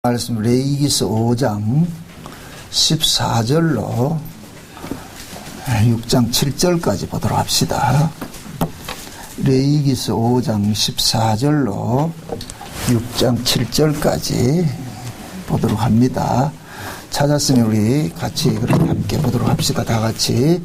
말씀 레위기서 5장 14절로 6장 7절까지 보도록 합시다. 레위기서 5장 14절로 6장 7절까지 보도록 합니다. 찾았으면 우리 같이 그렇게 함께 보도록 합시다. 다 같이.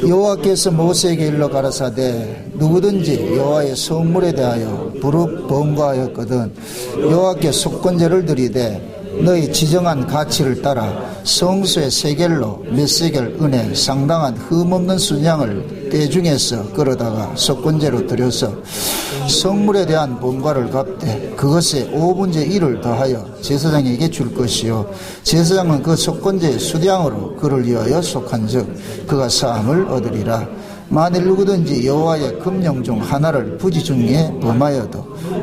여호와께서 모세에게 일러 가라사대 누구든지 여호와의 성물에 대하여 부르 번거하였거든 여호와께 속건제를 드리되 너희 지정한 가치를 따라 성소의 세겔로 몇 세겔 은에 상당한 흠없는 순양을 떼 중에서 끌어다가 속건제로 드려서 성물에 대한 번과를 갚되 그것에 5분의 1을 더하여 제사장에게 줄 것이요 제사장은 그 속건제의 수량으로 그를 위하여 속한즉 그가 사함을 얻으리라. 만일 누구든지 여호와의 금령 중 하나를 부지 중에 범하여도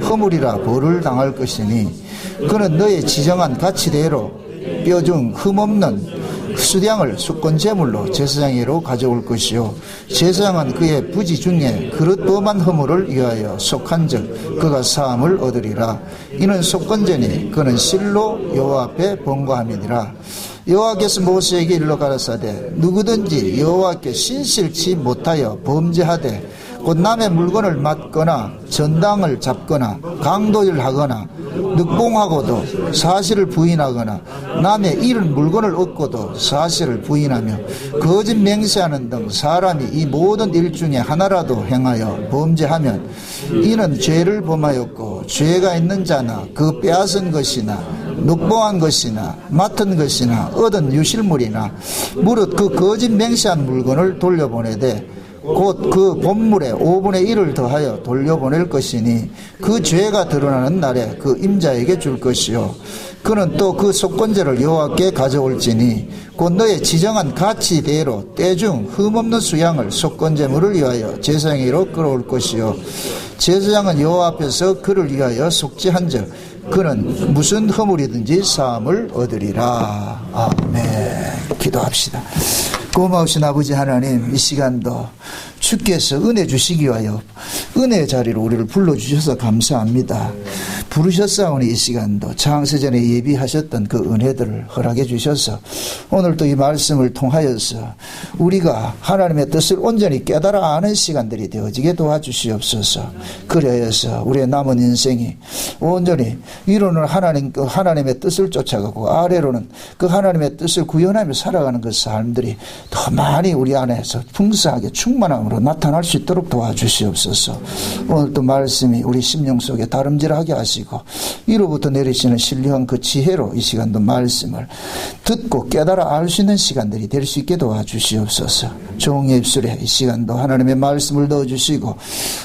허물이라 벌을 당할 것이니 그는 너의 지정한 가치대로 뼈 중 흠없는 수량을 속건제물로 제사장에게로 가져올 것이요 제사장은 그의 부지 중에 그릇 범한 허물을 위하여 속한즉 그가 사함을 얻으리라. 이는 속건제니 그는 실로 여호와 앞에 번거함이니라. 여호와께서 모세에게 일러 가라사대 누구든지 여호와께 신실치 못하여 범죄하되 곧 남의 물건을 맞거나 전당을 잡거나 강도를 하거나 늑봉하고도 사실을 부인하거나 남의 잃은 물건을 얻고도 사실을 부인하며 거짓 맹세하는 등 사람이 이 모든 일 중에 하나라도 행하여 범죄하면 이는 죄를 범하였고 죄가 있는 자나 그 빼앗은 것이나 늑봉한 것이나 맡은 것이나 얻은 유실물이나 무릇 그 거짓 맹세한 물건을 돌려보내되 곧 그 본물에 5분의 1을 더하여 돌려보낼 것이니 그 죄가 드러나는 날에 그 임자에게 줄 것이요 그는 또 그 속건제를 여호와께 가져올지니 곧 너의 지정한 가치대로 때중 흠없는 수양을 속건제물을 위하여 제사장에게로 끌어올 것이요 제사장은 여호와 앞에서 그를 위하여 속죄한즉 그는 무슨 허물이든지 사함을 얻으리라. 아멘. 기도합시다. 고마우신 아버지 하나님, 이 시간도 주께서 은혜 주시기 위하여 은혜의 자리로 우리를 불러주셔서 감사합니다. 부르셨사오니 이 시간도 창세전에 예비하셨던 그 은혜들을 허락해 주셔서 오늘도 이 말씀을 통하여서 우리가 하나님의 뜻을 온전히 깨달아 아는 시간들이 되어지게 도와주시옵소서. 그래서 우리의 남은 인생이 온전히 위로는 하나님의 뜻을 쫓아가고 아래로는 그 하나님의 뜻을 구현하며 살아가는 그 삶들이 더 많이 우리 안에서 풍성하게 충만함으로 나타날 수 있도록 도와주시옵소서. 오늘도 말씀이 우리 심령 속에 다름질하게 하시고 위로부터 내리시는 신령한 그 지혜로 이 시간도 말씀을 듣고 깨달아 알 수 있는 시간들이 될 수 있게 도와주시옵소서. 종의 입술에 이 시간도 하나님의 말씀을 넣어주시고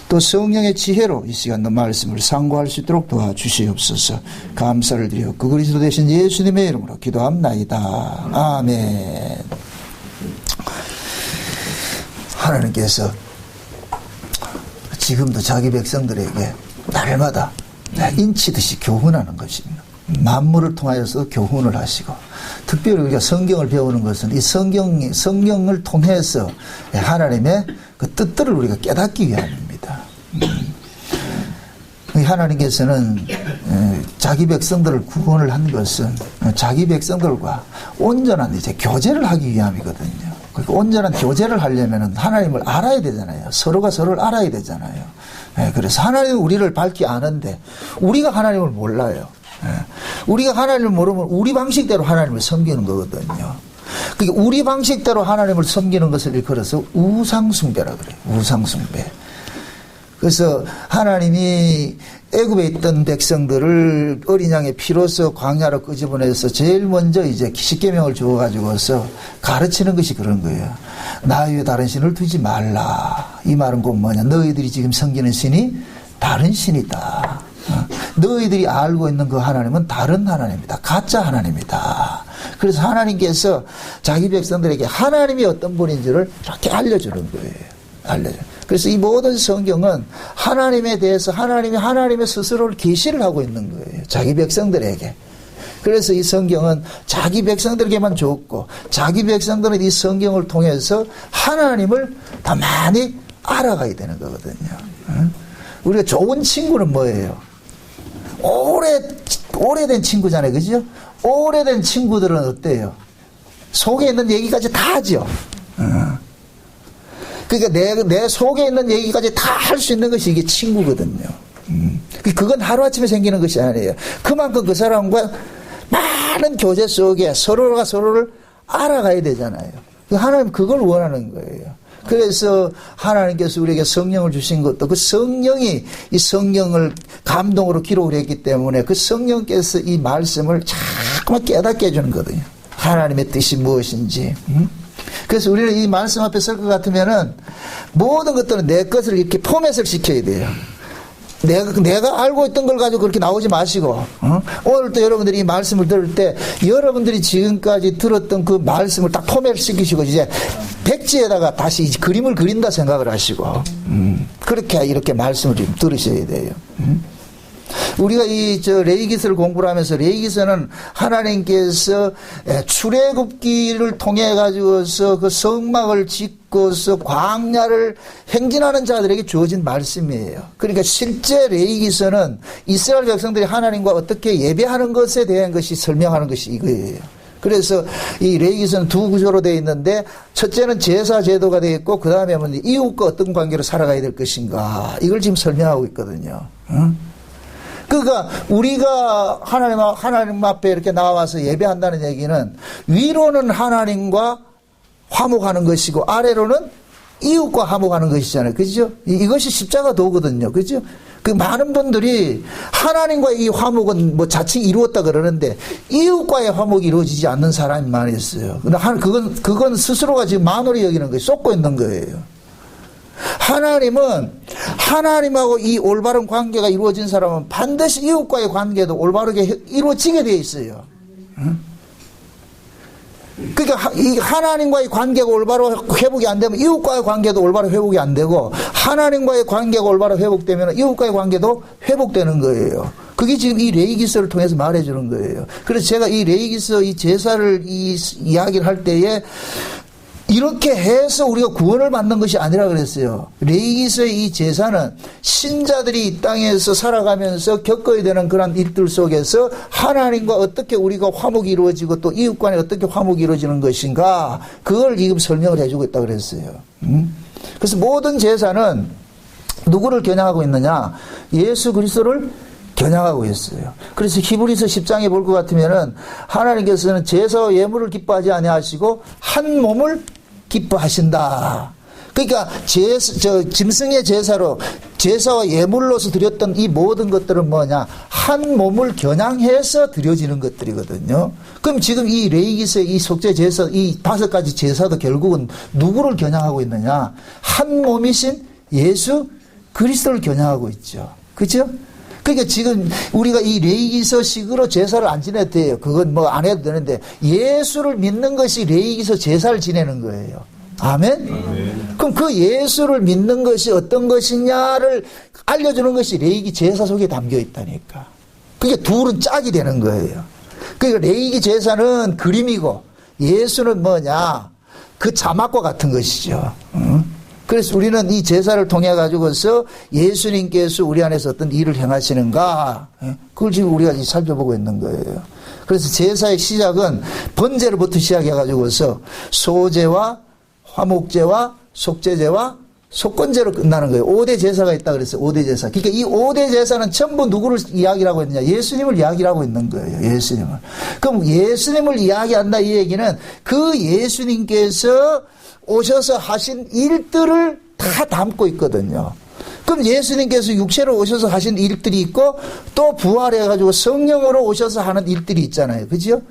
또 성령의 지혜로 이 시간도 말씀을 상고할 수 있도록 도와주시옵소서. 감사를 드려 그 그리스도 되신 예수님의 이름으로 기도합나이다. 아멘. 하나님께서 지금도 자기 백성들에게 날마다 인치듯이 교훈하는 것입니다. 만물을 통하여서 교훈을 하시고 특별히 우리가 성경을 배우는 것은 이 성경을 통해서 하나님의 그 뜻들을 우리가 깨닫기 위함입니다. 하나님께서는 자기 백성들을 구원을 한 것은 자기 백성들과 온전한 이제 교제를 하기 위함이거든요. 그러니까 온전한 교제를 하려면 하나님을 알아야 되잖아요. 서로가 서로를 알아야 되잖아요. 그래서 하나님은 우리를 밝히 아는데 우리가 하나님을 몰라요. 우리가 하나님을 모르면 우리 방식대로 하나님을 섬기는 거거든요. 그러니까 우리 방식대로 하나님을 섬기는 것을 일컬어서 우상숭배라 그래요. 우상숭배. 그래서 하나님이 애굽에 있던 백성들을 어린 양의 피로서 광야로 끄집어내서 제일 먼저 이제 십계명을 주어가지고서 가르치는 것이 그런 거예요. 나 위에 다른 신을 두지 말라. 이 말은 곧 뭐냐? 너희들이 지금 섬기는 신이 다른 신이다. 너희들이 알고 있는 그 하나님은 다른 하나님이다. 가짜 하나님이다. 그래서 하나님께서 자기 백성들에게 하나님이 어떤 분인지를 이렇게 알려주는 거예요. 그래서 이 모든 성경은 하나님에 대해서 하나님의 스스로를 계시를 하고 있는 거예요. 자기 백성들에게. 그래서 이 성경은 자기 백성들에게만 줬고 자기 백성들은 이 성경을 통해서 하나님을 더 많이 알아가야 되는 거거든요. 우리가 좋은 친구는 뭐예요? 오래 오래된 친구잖아요. 그죠? 오래된 친구들은 어때요? 속에 있는 얘기까지 다 하죠. 그러니까 내 속에 있는 얘기까지 다 할 수 있는 것이 이게 친구거든요. 그건 하루아침에 생기는 것이 아니에요. 그만큼 그 사람과 많은 교제 속에 서로가 서로를 알아가야 되잖아요. 하나님 그걸 원하는 거예요. 그래서 하나님께서 우리에게 성령을 주신 것도 그 성령이 이 성령을 감동으로 기록을 했기 때문에 그 성령께서 이 말씀을 자꾸만 깨닫게 해주는 거거든요. 하나님의 뜻이 무엇인지. 그래서 우리는 이 말씀 앞에 설 것 같으면은 모든 것들은 내 것을 이렇게 포맷을 시켜야 돼요. 내가 알고 있던 걸 가지고 그렇게 나오지 마시고, 오늘 또 여러분들이 이 말씀을 들을 때 여러분들이 지금까지 들었던 그 말씀을 딱 포맷을 시키시고 이제 백지에다가 다시 그림을 그린다 생각을 하시고, 그렇게 이렇게 말씀을 좀 들으셔야 돼요. 우리가 레위기서를 공부를 하면서 레위기서는 하나님께서 출애굽기를 통해 가지고서 그 성막을 짓고서 광야를 행진하는 자들에게 주어진 말씀이에요. 그러니까 실제 레위기서는 이스라엘 백성들이 하나님과 어떻게 예배하는 것에 대한 것이 설명하는 것이 이거예요. 그래서 이 레위기서는 두 구조로 되어 있는데 첫째는 제사 제도가 되어 있고 그 다음에 이웃과 어떤 관계로 살아가야 될 것인가 이걸 지금 설명하고 있거든요. 그러니까 우리가 하나님 앞에 이렇게 나와서 예배한다는 얘기는 위로는 하나님과 화목하는 것이고 아래로는 이웃과 화목하는 것이잖아요. 그죠? 이것이 십자가 도거든요. 그죠? 그 많은 분들이 하나님과의 이 화목은 뭐 자칭 이루었다 그러는데 이웃과의 화목이 이루어지지 않는 사람이 많이 있어요. 근데 그건 스스로가 지금 만홀히 여기는 거예요. 쏟고 있는 거예요. 하나님은 하나님하고 이 올바른 관계가 이루어진 사람은 반드시 이웃과의 관계도 올바르게 이루어지게 되어 있어요. 그러니까 이 하나님과의 관계가 올바로 회복이 안 되면 이웃과의 관계도 올바로 회복이 안 되고 하나님과의 관계가 올바로 회복되면 이웃과의 관계도 회복되는 거예요. 그게 지금 이 레위기서를 통해서 말해주는 거예요. 그래서 제가 이 레위기서 이 제사를 이야기를 할 때에 이렇게 해서 우리가 구원을 받는 것이 아니라 그랬어요. 레위기서의 이 제사는 신자들이 이 땅에서 살아가면서 겪어야 되는 그런 일들 속에서 하나님과 어떻게 우리가 화목이 이루어지고 또 이웃 간에 어떻게 화목이 이루어지는 것인가 그걸 지금 설명을 해주고 있다고 그랬어요. 그래서 모든 제사는 누구를 겨냥하고 있느냐? 예수 그리스도를 겨냥하고 있어요. 그래서 히브리서 10장에 볼 것 같으면은 하나님께서는 제사와 예물을 기뻐하지 아니하시고 한 몸을 기뻐하신다. 그러니까 짐승의 제사로 제사와 예물로서 드렸던 이 모든 것들은 뭐냐? 한 몸을 겨냥해서 드려지는 것들이거든요. 그럼 지금 이 레위기서의 이 속죄 제사 이 5가지 제사도 결국은 누구를 겨냥하고 있느냐? 한 몸이신 예수 그리스도를 겨냥하고 있죠. 그렇죠? 그러니까 지금 우리가 이 레위기서식으로 제사를 안 지내도 돼요. 그건 뭐 안 해도 되는데 예수를 믿는 것이 레위기서 제사를 지내는 거예요. 아멘? 아멘. 그럼 그 예수를 믿는 것이 어떤 것이냐를 알려주는 것이 레위기 제사 속에 담겨 있다니까. 그게 둘은 짝이 되는 거예요. 그러니까 레위기 제사는 그림이고 예수는 뭐냐? 그 자막과 같은 것이죠. 그래서 우리는 이 제사를 통해 가지고서 예수님께서 우리 안에서 어떤 일을 행하시는가 그걸 지금 우리가 살펴보고 있는 거예요. 그래서 제사의 시작은 번제로부터 시작해 가지고서 소제와 화목제와 속죄제와 속건제로 끝나는 거예요. 5대 제사가 있다 그랬어요. 5대 제사. 그러니까 이 5대 제사는 전부 누구를 이야기하고 있느냐? 예수님을 이야기하고 있는 거예요. 예수님을. 그럼 예수님을 이야기한다 이 얘기는 그 예수님께서 오셔서 하신 일들을 다 담고 있거든요. 그럼 예수님께서 육체로 오셔서 하신 일들이 있고 또 부활해가지고 성령으로 오셔서 하는 일들이 있잖아요. 그죠?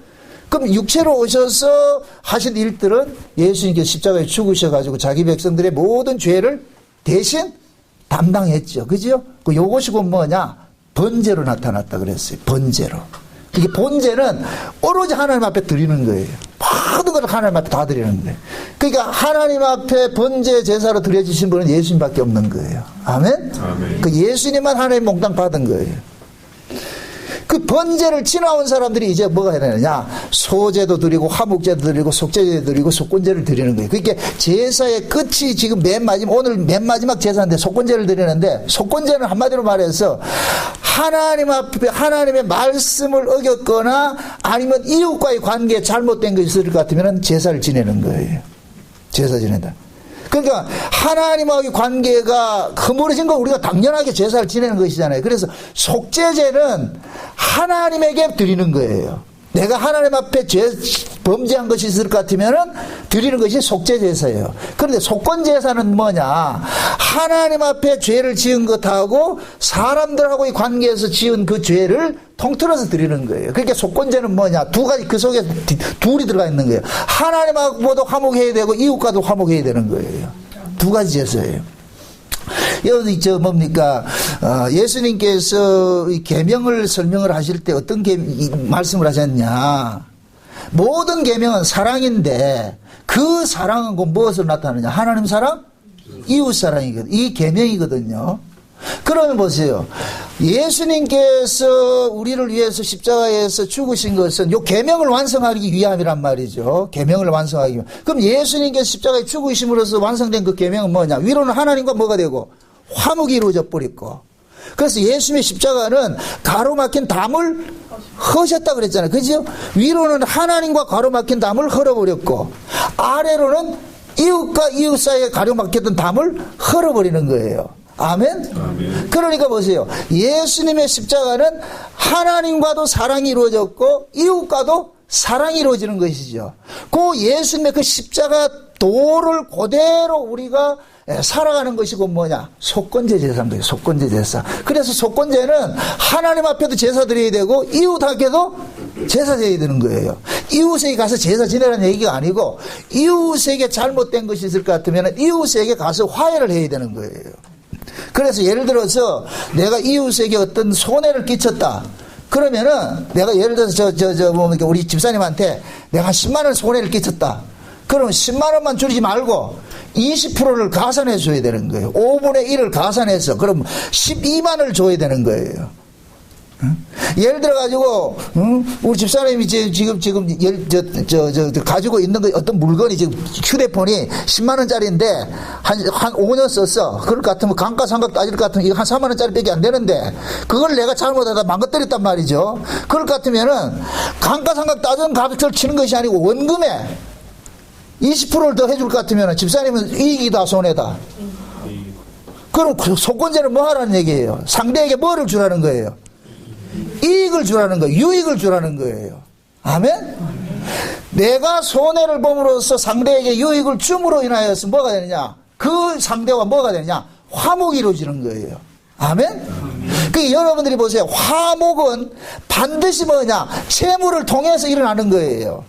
그럼 육체로 오셔서 하신 일들은 예수님께서 십자가에 죽으셔가지고 자기 백성들의 모든 죄를 대신 담당했죠. 그죠? 요것이 곧 뭐냐? 번제로 나타났다 그랬어요. 번제로. 이게 본제는 오로지 하나님 앞에 드리는 거예요. 모든 걸 하나님 앞에 다 드리는 거예요. 그러니까 하나님 앞에 번제 제사로 드려주신 분은 예수님밖에 없는 거예요. 아멘? 아멘. 그 예수님만 하나님 몽땅 받은 거예요. 그 번제를 지나온 사람들이 이제 뭐가 해야 되느냐? 소제도 드리고 화목제도 드리고 속죄제도 드리고 속건제를 드리는 거예요. 그러니까 제사의 끝이 지금 오늘 맨 마지막 제사인데 속건제를 드리는데, 속건제는 한마디로 말해서 하나님 앞에 하나님의 말씀을 어겼거나 아니면 이웃과의 관계에 잘못된 것이 있을 것 같으면 제사를 지내는 거예요. 제사 지낸다. 그러니까 하나님하고의 관계가 허물어진 건 우리가 당연하게 제사를 지내는 것이잖아요. 그래서 속죄제는 하나님에게 드리는 거예요. 내가 하나님 앞에 범죄한 것이 있을 것 같으면은 드리는 것이 속죄제사예요. 그런데 속건제사는 뭐냐? 하나님 앞에 죄를 지은 것하고 사람들하고의 관계에서 지은 그 죄를 통틀어서 드리는 거예요. 그러니까 속건제는 뭐냐? 두 가지, 그 속에 둘이 들어가 있는 거예요. 하나님하고도 화목해야 되고 이웃과도 화목해야 되는 거예요. 두 가지 제사예요. 여기 뭡니까? 예수님께서 계명을 설명을 하실 때 어떤 말씀을 하셨냐? 모든 계명은 사랑인데 그 사랑은 무엇으로 나타나느냐? 하나님 사랑, 이웃 사랑이거든요. 이 계명이거든요. 그러면 보세요. 예수님께서 우리를 위해서 십자가에서 죽으신 것은 요 계명을 완성하기 위함이란 말이죠. 계명을 완성하기 위함. 그럼 예수님께서 십자가에 죽으심으로써 완성된 그 계명은 뭐냐? 위로는 하나님과 뭐가 되고 화목이 이루어져 버렸고. 그래서 예수님의 십자가는 가로막힌 담을 허셨다 그랬잖아요. 그죠? 위로는 하나님과 가로막힌 담을 헐어버렸고, 아래로는 이웃과 이웃 사이에 가로막혔던 담을 헐어버리는 거예요. 아멘? 아멘. 그러니까 보세요. 예수님의 십자가는 하나님과도 사랑이 이루어졌고 이웃과도 사랑이 이루어지는 것이죠. 그 예수님의 그 십자가 도를 그대로 우리가 살아가는 것이고 뭐냐? 속건제 제사인 거예요. 속건제 제사. 그래서 속건제는 하나님 앞에도 제사 드려야 되고 이웃에게도 제사 드려야 되는 거예요. 이웃에게 가서 제사 지내라는 얘기가 아니고, 이웃에게 잘못된 것이 있을 것 같으면 이웃에게 가서 화해를 해야 되는 거예요. 그래서 예를 들어서 내가 이웃에게 어떤 손해를 끼쳤다. 그러면은 내가 예를 들어서 우리 집사님한테 내가 10만 원 손해를 끼쳤다. 그러면 10만 원만 줄이지 말고 20%를 가산해 줘야 되는 거예요. 5분의 1을 가산해서 그럼 12만 원을 줘야 되는 거예요. 예를 들어가지고, 우리 집사람이 지금 가지고 있는 거, 어떤 물건이 지금 휴대폰이 10만원짜리인데, 한 5년 썼어. 그럴 것 같으면, 감가상각 따질 것 같으면, 이거 한 4만원짜리 밖에 안 되는데, 그걸 내가 잘못하다 망가뜨렸단 말이죠. 그럴 것 같으면은, 감가상각 따진 값을 치는 것이 아니고, 원금에 20%를 더 해줄 것 같으면, 집사님은 이익이다, 손해다. 그럼 속건제는 뭐 하라는 얘기예요? 상대에게 뭐를 주라는 거예요? 이익을 주라는 거예요. 유익을 주라는 거예요. 아멘? 내가 손해를 범으로써 상대에게 유익을 줌으로 인하여서 뭐가 되느냐? 그 상대와 뭐가 되느냐? 화목이 이루어지는 거예요. 아멘? 그러니까 여러분들이 보세요. 화목은 반드시 뭐냐? 채무를 통해서 일어나는 거예요.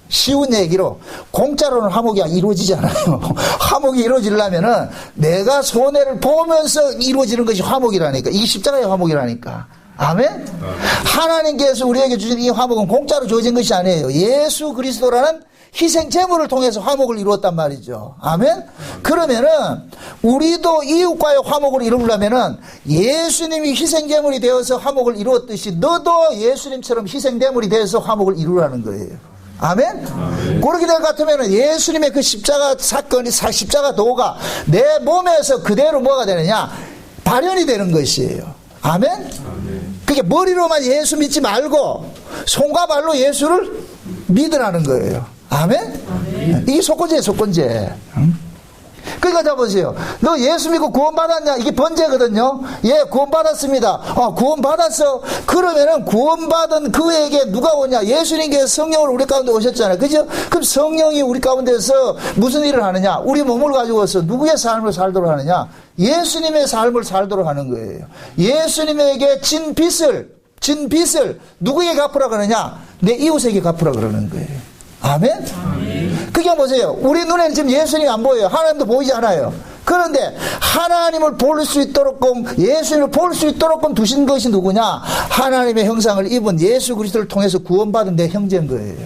쉬운 얘기로 공짜로는 화목이 이루어지지 않아요. 화목이 이루어지려면은 내가 손해를 보면서 이루어지는 것이 화목이라니까. 이게 십자가의 화목이라니까. 아멘? 하나님께서 우리에게 주신 이 화목은 공짜로 주어진 것이 아니에요. 예수 그리스도라는 희생 제물을 통해서 화목을 이루었단 말이죠. 아멘? 그러면은 우리도 이웃과의 화목을 이루려면은 예수님이 희생 제물이 되어서 화목을 이루었듯이 너도 예수님처럼 희생 제물이 되어서 화목을 이루라는 거예요. 아멘? 아멘. 그렇게 될 것 같으면 예수님의 그 십자가 사건이, 십자가 도가 내 몸에서 그대로 뭐가 되느냐? 발현이 되는 것이에요. 아멘? 아멘. 그게 머리로만 예수 믿지 말고 손과 발로 예수를 믿으라는 거예요. 아멘? 아멘. 이게 속건제예요, 속건제. 그러니까 자 보세요. 너 예수 믿고 구원받았냐? 이게 번제거든요. 예, 구원받았습니다. 구원받았어. 그러면은 구원받은 그에게 누가 오냐? 예수님께서 성령으로 우리 가운데 오셨잖아요. 그죠? 그럼 성령이 우리 가운데서 무슨 일을 하느냐? 우리 몸을 가지고서 누구의 삶을 살도록 하느냐? 예수님의 삶을 살도록 하는 거예요. 예수님에게 진 빚을 누구에게 갚으라 그러느냐? 내 이웃에게 갚으라 그러는 거예요. 아멘? 아멘. 그게 보세요. 우리 눈에는 지금 예수님이 안 보여요. 하나님도 보이지 않아요. 그런데 하나님을 볼 수 있도록, 예수님을 볼 수 있도록 두신 것이 누구냐? 하나님의 형상을 입은 예수 그리스도를 통해서 구원받은 내 형제인 거예요.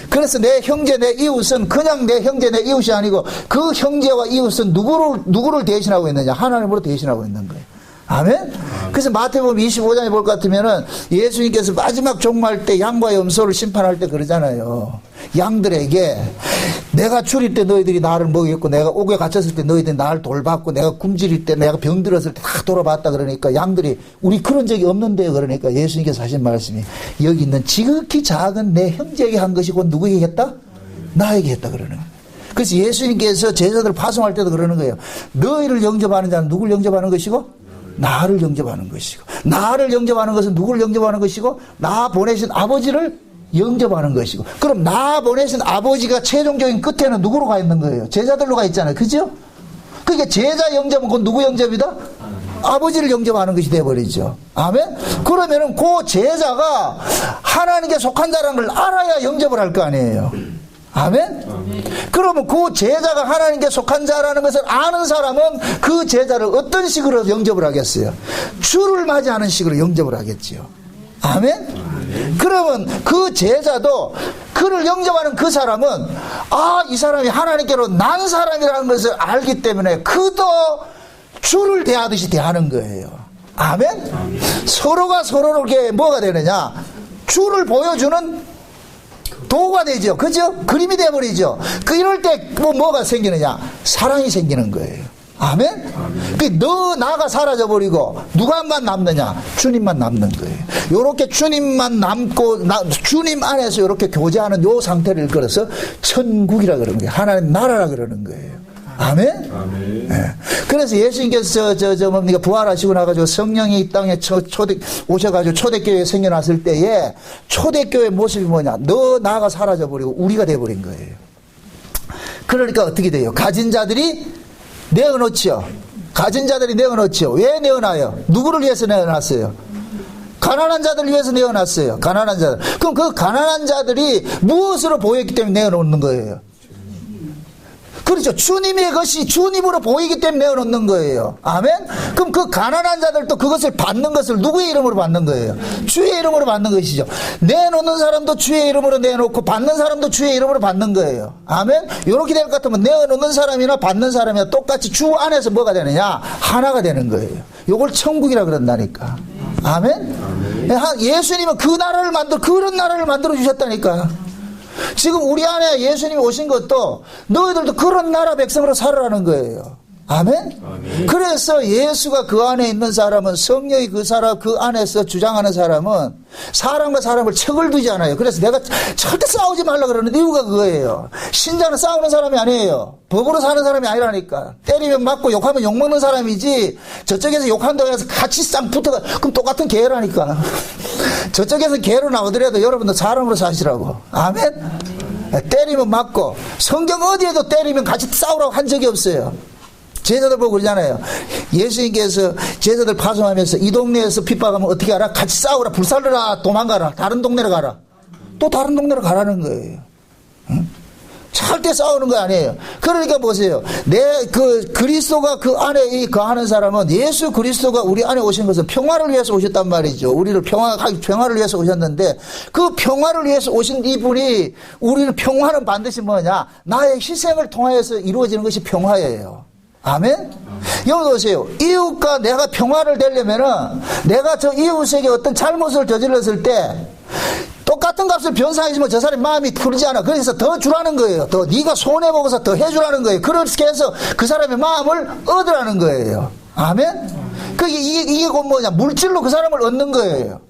그래서 내 형제, 내 이웃은 그냥 내 형제, 내 이웃이 아니고 그 형제와 이웃은 누구를 대신하고 있느냐? 하나님으로 대신하고 있는 거예요. 아멘? 그래서 마태복음 25장에 볼 것 같으면은 예수님께서 마지막 종말 때 양과 염소를 심판할 때 그러잖아요. 양들에게 내가 줄일 때 너희들이 나를 먹였고, 내가 옥에 갇혔을 때 너희들이 나를 돌봤고, 내가 굶주릴 때, 내가 병들었을 때 다 돌아봤다. 그러니까 양들이 우리 그런 적이 없는데요. 그러니까 예수님께서 하신 말씀이 여기 있는 지극히 작은 내 형제에게 한 것이고 누구에게 했다? 나에게 했다 그러는 거예요. 그래서 예수님께서 제자들을 파송할 때도 그러는 거예요. 너희를 영접하는 자는 누구를 영접하는 것이고? 나를 영접하는 것이고, 나를 영접하는 것은 누구를 영접하는 것이고, 나 보내신 아버지를 영접하는 것이고. 그럼 나 보내신 아버지가 최종적인 끝에는 누구로 가 있는 거예요? 제자들로 가 있잖아요. 그죠? 그러니까 제자 영접은 그건 누구 영접이다? 아버지를 영접하는 것이 되어버리죠. 아멘? 그러면은 그 제자가 하나님께 속한 자라는 걸 알아야 영접을 할 거 아니에요. 아멘? 그러면 그 제자가 하나님께 속한 자라는 것을 아는 사람은 그 제자를 어떤 식으로 영접을 하겠어요? 주를 맞이하는 식으로 영접을 하겠지요. 아멘? 그러면 그 제자도 그를 영접하는 그 사람은 이 사람이 하나님께로 난 사람이라는 것을 알기 때문에 그도 주를 대하듯이 대하는 거예요. 아멘? 서로가 서로에게 뭐가 되느냐? 주를 보여주는 도구가 되죠. 그죠? 그림이 되어버리죠. 이럴 때 뭐가 생기느냐? 사랑이 생기는 거예요. 아멘? 너 나가 사라져버리고 누가만 남느냐? 주님만 남는 거예요. 요렇게 주님만 남고 주님 안에서 요렇게 교제하는 요 상태를 일컬어서 천국이라 그러는 거예요. 하나님 나라라 그러는 거예요. 아멘? 아멘. 네. 그래서 예수님께서 뭡니까? 부활하시고 나가지고 성령이 이 땅에 오셔가지고 초대교회에 생겨났을 때에 초대교회 모습이 뭐냐? 너 나가 사라져버리고 우리가 돼버린 거예요. 그러니까 어떻게 돼요? 가진 자들이 내어놓죠. 가진 자들이 내어놓죠. 왜 내어놔요? 누구를 위해서 내어놨어요? 가난한 자들을 위해서 내어놨어요. 가난한 자들. 그럼 그 가난한 자들이 무엇으로 보였기 때문에 내어놓는 거예요? 그렇죠. 주님의 것이 주님으로 보이기 때문에 내어놓는 거예요. 아멘? 그럼 그 가난한 자들도 그것을 받는 것을 누구의 이름으로 받는 거예요? 주의 이름으로 받는 것이죠. 내놓는 사람도 주의 이름으로 내놓고 받는 사람도 주의 이름으로 받는 거예요. 아멘? 이렇게 될 것 같으면 내어놓는 사람이나 받는 사람이나 똑같이 주 안에서 뭐가 되느냐? 하나가 되는 거예요. 이걸 천국이라 그런다니까. 아멘? 예수님은 그런 나라를 만들어 주셨다니까. 지금 우리 안에 예수님이 오신 것도 너희들도 그런 나라 백성으로 살아라는 거예요. 아멘? 아멘. 그래서 예수가 그 안에 있는 사람은 성령이 그 안에서 주장하는 사람은 사람과 사람을 척을 두지 않아요. 그래서 내가 절대 싸우지 말라 그러는 이유가 그거예요. 신자는 싸우는 사람이 아니에요. 법으로 사는 사람이 아니라니까. 때리면 맞고 욕하면 욕먹는 사람이지 저쪽에서 욕한다고 해서 같이 쌍 붙어가 그럼 똑같은 개라니까. 저쪽에서 개로 나오더라도 여러분도 사람으로 사시라고. 아멘? 때리면 맞고 성경 어디에도 때리면 같이 싸우라고 한 적이 없어요. 제자들 보고 그러잖아요. 예수님께서 제자들 파송하면서 이 동네에서 핍박하면 어떻게 하라? 같이 싸우라. 불살르라. 도망가라. 다른 동네로 가라. 또 다른 동네로 가라는 거예요. 응? 절대 싸우는 거 아니에요. 그러니까 보세요. 그리스도가 그 안에 거하는 사람은 예수 그리스도가 우리 안에 오신 것은 평화를 위해서 오셨단 말이죠. 우리를 평화를 위해서 오셨는데 그 평화를 위해서 오신 이분이 우리는 평화는 반드시 뭐냐? 나의 희생을 통하여서 이루어지는 것이 평화예요. 아멘? 여기 보세요. 이웃과 내가 평화를 되려면은 내가 저 이웃에게 어떤 잘못을 저질렀을 때 똑같은 값을 변상해주면 저 사람이 마음이 풀리지 않아. 그래서 더 주라는 거예요. 더 네가 손해보고서 더 해주라는 거예요. 그렇게 해서 그 사람의 마음을 얻으라는 거예요. 아멘? 이게 곧 뭐냐? 물질로 그 사람을 얻는 거예요.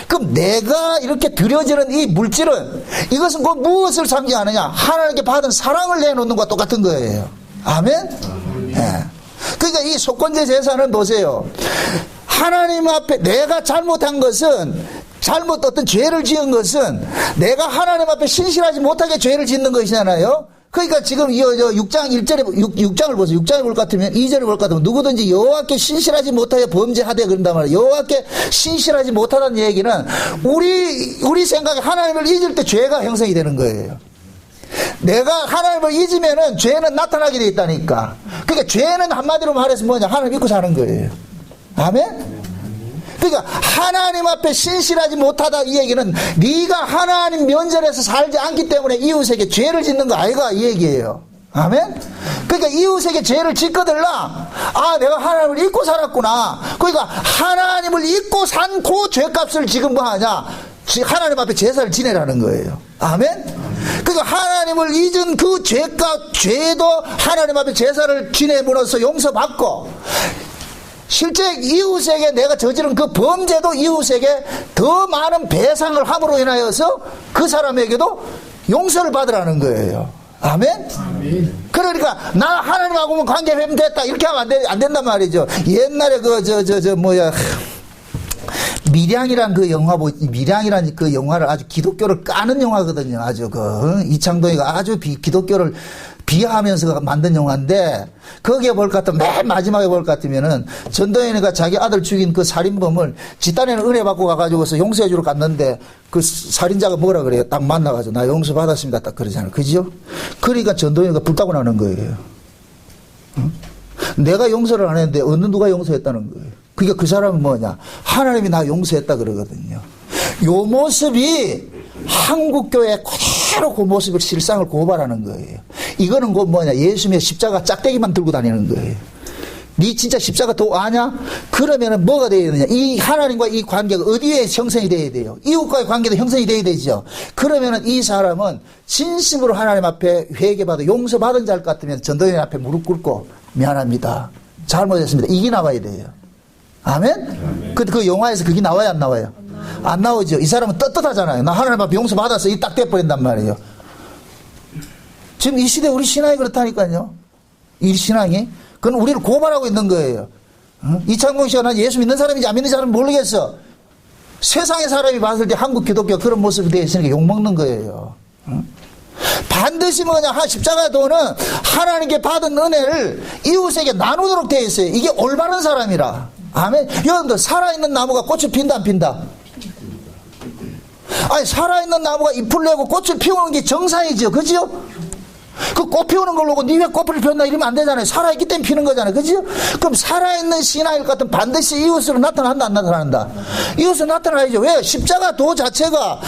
그럼 내가 이렇게 드려지는 이 물질은 이것은 곧 무엇을 상징하느냐? 하나님께 받은 사랑을 내놓는 것과 똑같은 거예요. 아멘? 네. 그러니까 이 속건제 제사는 보세요. 하나님 앞에 내가 잘못한 것은 어떤 죄를 지은 것은 내가 하나님 앞에 신실하지 못하게 죄를 짓는 것이잖아요. 그러니까 지금 6장 1절에 6장을 보세요. 6장을 볼 것 같으면 2절을 볼 것 같으면 누구든지 여호와께 신실하지 못하여 범죄하되 그런단 말이에요. 여호와께 신실하지 못하다는 얘기는 우리 생각에 하나님을 잊을 때 죄가 형성이 되는 거예요. 내가 하나님을 잊으면은 죄는 나타나게 돼 있다니까. 그러니까 죄는 한마디로 말해서 뭐냐? 하나님 믿고 사는 거예요. 아멘? 그러니까 하나님 앞에 신실하지 못하다 이 얘기는 네가 하나님 면전에서 살지 않기 때문에 이웃에게 죄를 짓는 거 아이가 이 얘기예요. 아멘? 그러니까 이웃에게 죄를 짓거들라. 아, 내가 하나님을 잊고 살았구나. 그러니까 하나님을 잊고 산 그 죄값을 지금 뭐 하냐? 하나님 앞에 제사를 지내라는 거예요. 아멘? 그러니까 하나님을 잊은 그 죄값, 죄도 하나님 앞에 제사를 지내므로써 용서받고, 실제 이웃에게 내가 저지른 그 범죄도 이웃에게 더 많은 배상을 함으로 인하여서 그 사람에게도 용서를 받으라는 거예요. 아멘? 아멘. 그러니까 나 하나님하고는 관계 회복됐다 이렇게 하면 안 된단 말이죠. 옛날에 밀양이란 그 영화 밀양이란 그 영화를 아주 기독교를 까는 영화거든요. 아주 이창동이가 아주 기독교를 비하하면서 만든 영화인데, 거기에 볼 것 같으면, 맨 마지막에 볼 것 같으면은 전도연이가 자기 아들 죽인 그 살인범을 집단에는 은혜 받고 가가지고서 용서해 주러 갔는데, 그 살인자가 뭐라 그래요? 딱 만나가지고 나 용서 받았습니다. 딱 그러잖아요. 그죠? 그러니까 전도연이가 불타고 나는 거예요. 응? 내가 용서를 안 했는데 어느 누가 용서했다는 거예요. 그러니까 그 사람은 뭐냐? 하나님이 나 용서했다 그러거든요. 요 모습이 한국교회 그대로 그 모습을 실상을 고발하는 거예요. 이거는 예수님의 십자가 짝대기만 들고 다니는 거예요. 니 진짜 십자가 도 아냐? 그러면은 뭐가 되어야 되냐? 이 하나님과 이 관계가 어디에 형성이 되어야 돼요? 이웃과의 관계도 형성이 되어야 되죠. 그러면은 이 사람은 진심으로 하나님 앞에 회개받아 용서받은 자일 것 같으면 전도연 앞에 무릎 꿇고 미안합니다. 잘못했습니다. 이게 나와야 돼요. 아멘? 그 영화에서 그게 나와요, 안 나와요? 안 나오죠. 이 사람은 떳떳하잖아요. 나 하나님 앞에 용서받았어. 이 딱 돼버린단 말이에요. 지금 이 시대 우리 신앙이 그렇다니까요. 이 신앙이. 그건 우리를 고발하고 있는 거예요. 이창공 씨가 난 예수 믿는 사람인지 안 믿는 사람인지 모르겠어. 세상의 사람이 봤을 때 한국 기독교 그런 모습이 되어 있으니까 욕먹는 거예요. 반드시 십자가의 도는 하나님께 받은 은혜를 이웃에게 나누도록 되어 있어요. 이게 올바른 사람이라. 아멘. 여러분들, 살아있는 나무가 꽃을 핀다, 안 핀다? 아니, 살아있는 나무가 잎을 내고 꽃을 피우는 게 정상이죠. 그죠? 그 꽃 피우는 걸 보고 니 왜 꽃을 피웠나 이러면 안 되잖아요. 살아있기 때문에 피는 거잖아요. 그죠? 그럼 살아있는 신앙일 것 같으면 반드시 이웃으로 나타난다, 안 나타난다? 이웃으로 나타나야죠. 왜? 십자가 도 자체가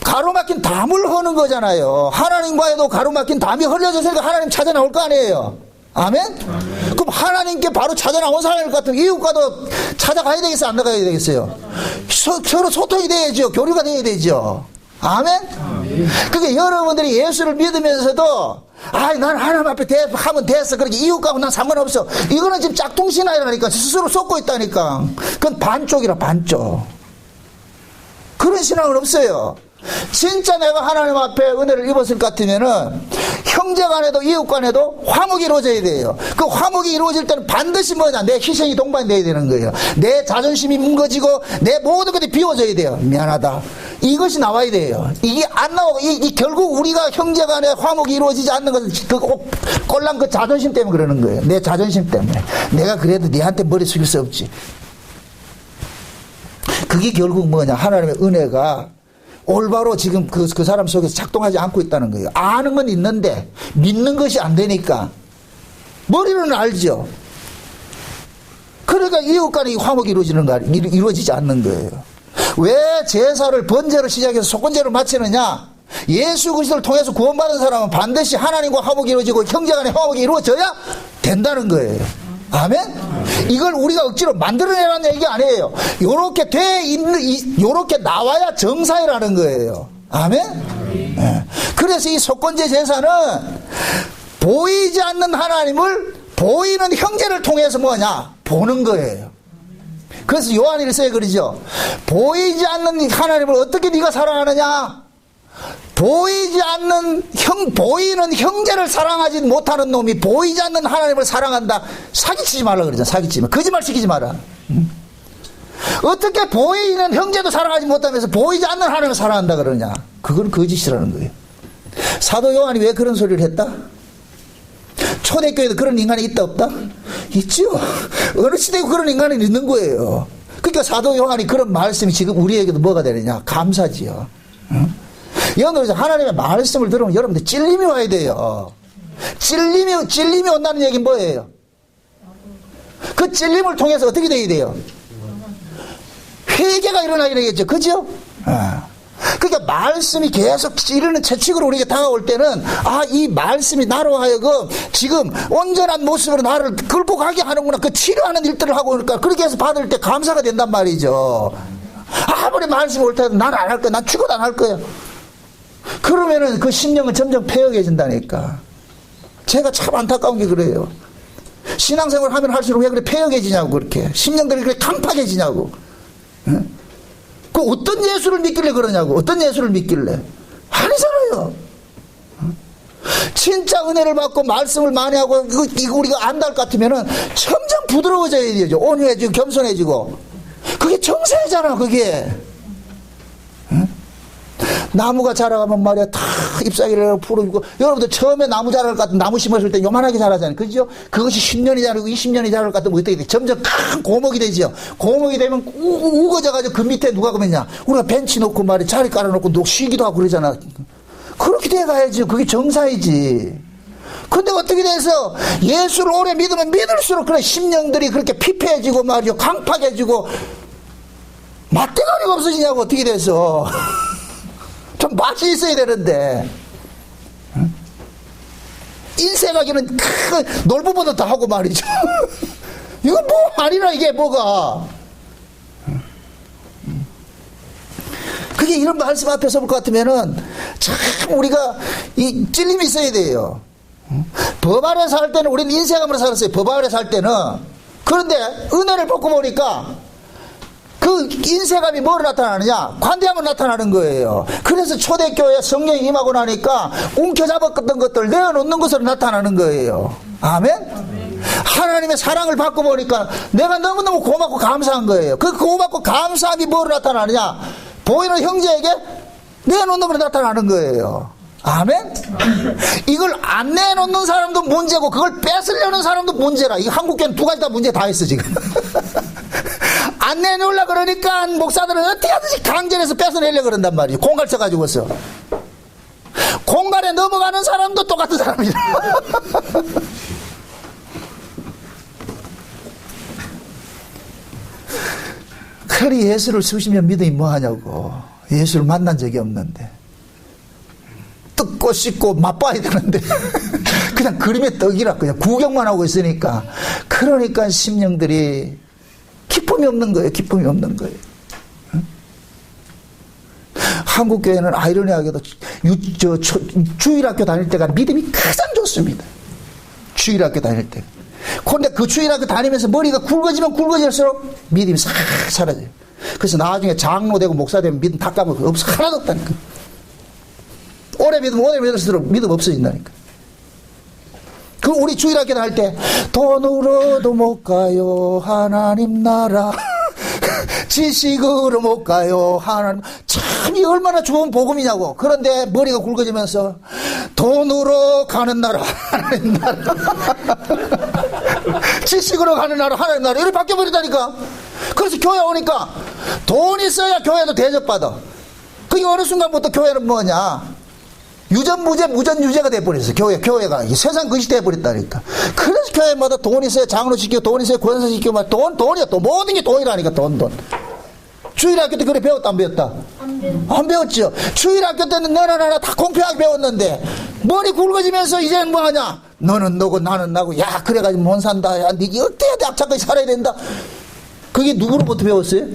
가로막힌 담을 허는 거잖아요. 하나님과에도 가로막힌 담이 흘려져서 하나님 찾아 나올 거 아니에요. 아멘? 아멘. 그럼 하나님께 바로 찾아 나온 사람일 것 같으면 이웃과도 찾아가야 되겠어요? 안 나가야 되겠어요? 서로 소통이 돼야죠. 교류가 돼야 되죠. 아멘? 아멘. 그게 여러분들이 예수를 믿으면서도 난 하나님 앞에 하면 됐어. 그렇게 이웃과는 난 상관없어. 이거는 지금 짝퉁신앙이라니까. 스스로 쏟고 있다니까. 그건 반쪽이라, 반쪽. 그런 신앙은 없어요. 진짜 내가 하나님 앞에 은혜를 입었을 것 같으면은 형제 간에도 이웃 간에도 화목이 이루어져야 돼요. 그 화목이 이루어질 때는 반드시 내 희생이 동반이 돼야 되는 거예요. 내 자존심이 뭉거지고 내 모든 것이 비워져야 돼요. 미안하다. 이것이 나와야 돼요. 이게 안 나오고 결국 우리가 형제 간에 화목이 이루어지지 않는 것은 꼴랑 그 자존심 때문에 그러는 거예요. 내 자존심 때문에. 내가 그래도 네한테 머리 숙일 수 없지. 그게 결국 하나님의 은혜가 올바로 지금 그 사람 속에서 작동하지 않고 있다는 거예요. 아는 건 있는데 믿는 것이 안 되니까. 머리는 알죠. 그러니까 이웃 간에 이 화목이 이루어지지 않는 거예요. 왜 제사를 번제로 시작해서 속건제로 마치느냐? 예수 그리스도를 통해서 구원받은 사람은 반드시 하나님과 화목이 이루어지고 형제 간에 화목이 이루어져야 된다는 거예요. 아멘? 이걸 우리가 억지로 만들어내라는 얘기가 아니에요. 요렇게 나와야 정상이라는 거예요. 아멘? 네. 그래서 이 속건제 제사는 보이지 않는 하나님을 보이는 형제를 통해서 보는 거예요. 그래서 요한 1서에 그러죠. 보이지 않는 하나님을 어떻게 네가 사랑하느냐? 보이지 않는 보이는 형제를 사랑하지 못하는 놈이 보이지 않는 하나님을 사랑한다. 사기치지 말라 그러잖아. 사기치지 마. 거짓말 시키지 마라. 어떻게 보이는 형제도 사랑하지 못하면서 보이지 않는 하나님을 사랑한다 그러냐? 그건 거짓이라는 거예요. 사도 요한이 왜 그런 소리를 했다? 초대교회도 그런 인간이 있다 없다? 있죠. 어느 시대에도 그런 인간이 있는 거예요. 그러니까 사도 요한이 그런 말씀이 지금 우리에게도 뭐가 되느냐? 감사지요. 여러분들 하나님의 말씀을 들으면 여러분들 찔림이 와야 돼요. 찔림이 온다는 얘기는 뭐예요? 그 찔림을 통해서 어떻게 돼야 돼요? 회개가 일어나야 되겠죠. 그죠? 그러니까 말씀이 계속 이르는 채찍으로 우리에게 다가올 때는 이 말씀이 나로 하여금 지금 온전한 모습으로 나를 끌고 가게 하는구나. 그 치료하는 일들을 하고 그러니까 그렇게 해서 받을 때 감사가 된단 말이죠. 아무리 말씀이 옳다 해도 난 안 할 거야. 난 죽어도 안 할 거야. 그러면은 그 심령은 점점 폐역해진다니까. 제가 참 안타까운 게 그래요. 신앙생활 하면 할수록 왜 그래 폐역해지냐고, 그렇게 심령들이 그렇게 강팍해지냐고. 응? 그 어떤 예수를 믿길래 그러냐고. 어떤 예수를 믿길래. 아니잖아요. 진짜 은혜를 받고 말씀을 많이 하고 이거 우리가 안달 같으면은 점점 부드러워져야 되죠. 온유해지고 겸손해지고. 그게 정세잖아, 그게. 응? 나무가 자라가면 말이야, 다 잎사귀를 풀어주고, 여러분들 처음에 나무 자랄 것 같은 나무 심었을 때 요만하게 자라잖아요. 그죠? 그것이 10년이 자라고 20년이 자랄 것 같으면 어떻게 돼? 점점 큰 고목이 되죠. 고목이 되면 우거져가지고 그 밑에 누가 그러냐? 우리가 벤치 놓고 말이야, 자리 깔아놓고 쉬기도 하고 그러잖아. 그렇게 돼가야지. 그게 정사이지. 근데 어떻게 돼서 예수를 오래 믿으면 믿을수록 그런 심령들이 그렇게 피폐해지고 말이야, 강팍해지고, 맛대가리가 없어지냐고, 어떻게 돼서. 좀 맛이 있어야 되는데. 인쇄가기는 큰 놀부보다 더 하고 말이죠. 이거 뭐 아니라 이게 뭐가. 그게 이런 말씀 앞에 서볼 것 같으면은 참 우리가 이 찔림이 있어야 돼요. 법 아래 살 때는 우리는 인쇄감으로 살았어요. 법 아래 살 때는. 그런데 은혜를 벗고 보니까 그 인쇄감이 뭐로 나타나느냐? 관대함으로 나타나는 거예요. 그래서 초대교회에 성령이 임하고 나니까 움켜잡았던 것들 내어놓는 것으로 나타나는 거예요. 아멘? 하나님의 사랑을 받고 보니까 내가 너무너무 고맙고 감사한 거예요. 그 고맙고 감사함이 뭐로 나타나느냐? 보이는 형제에게 내어놓는 것으로 나타나는 거예요. 아멘? 이걸 안 내놓는 사람도 문제고 그걸 뺏으려는 사람도 문제라. 이 한국교회는 두 가지 다 문제 다 있어 지금. 안 내놓으려고 그러니까 목사들은 어떻게 하든지 강제해서 뺏어내려고 그런단 말이에요. 공갈 쳐가지고서. 공갈에 넘어가는 사람도 똑같은 사람이라. 그리 예수를 수십 년 믿으니 뭐하냐고. 예수를 만난 적이 없는데. 뜯고 씻고 맛봐야 되는데 그냥 그림의 떡이라 그냥 구경만 하고 있으니까. 그러니까 심령들이 기쁨이 없는 거예요. 기쁨이 없는 거예요. 응? 한국교회는 아이러니하게도 주일학교 다닐 때가 믿음이 가장 좋습니다. 주일학교 다닐 때. 그런데 그 주일학교 다니면서 머리가 굵어지면 굵어질수록 믿음이 싹 사라져요. 그래서 나중에 장로 되고 목사 되면 믿음 다 까먹고 없어. 하나도 없다니까. 오래 믿을수록 믿음 없어진다니까. 그 우리 주일학교 다닐 때 돈으로도 못 가요 하나님 나라. 지식으로 못 가요 하나님. 참 이 얼마나 좋은 복음이냐고. 그런데 머리가 굵어지면서 돈으로 가는 나라 하나님 나라. 지식으로 가는 나라 하나님 나라. 이렇게 바뀌어버리다니까. 그래서 교회 오니까 돈 있어야 교회도 대접받아. 그게 어느 순간부터 교회는 뭐냐, 유전무죄 무전유죄가 돼버렸어요. 교회가 세상 것이 돼버렸다니까. 그래서 교회마다 돈 있어야 장로 시키고 돈 있어야 권사 시키고 돈이야. 또 모든 게 돈이라니까. 돈. 주일학교 때 그래 배웠다 안 배웠다? 안 배웠죠. 주일학교 때는 너나 나나 다 공평하게 배웠는데 머리 굵어지면서 이제는 뭐하냐, 너는 너고 나는 나고, 야 그래가지고 못 산다, 야 니가 어때야 악착같이 살아야 된다. 그게 누구로부터 배웠어요?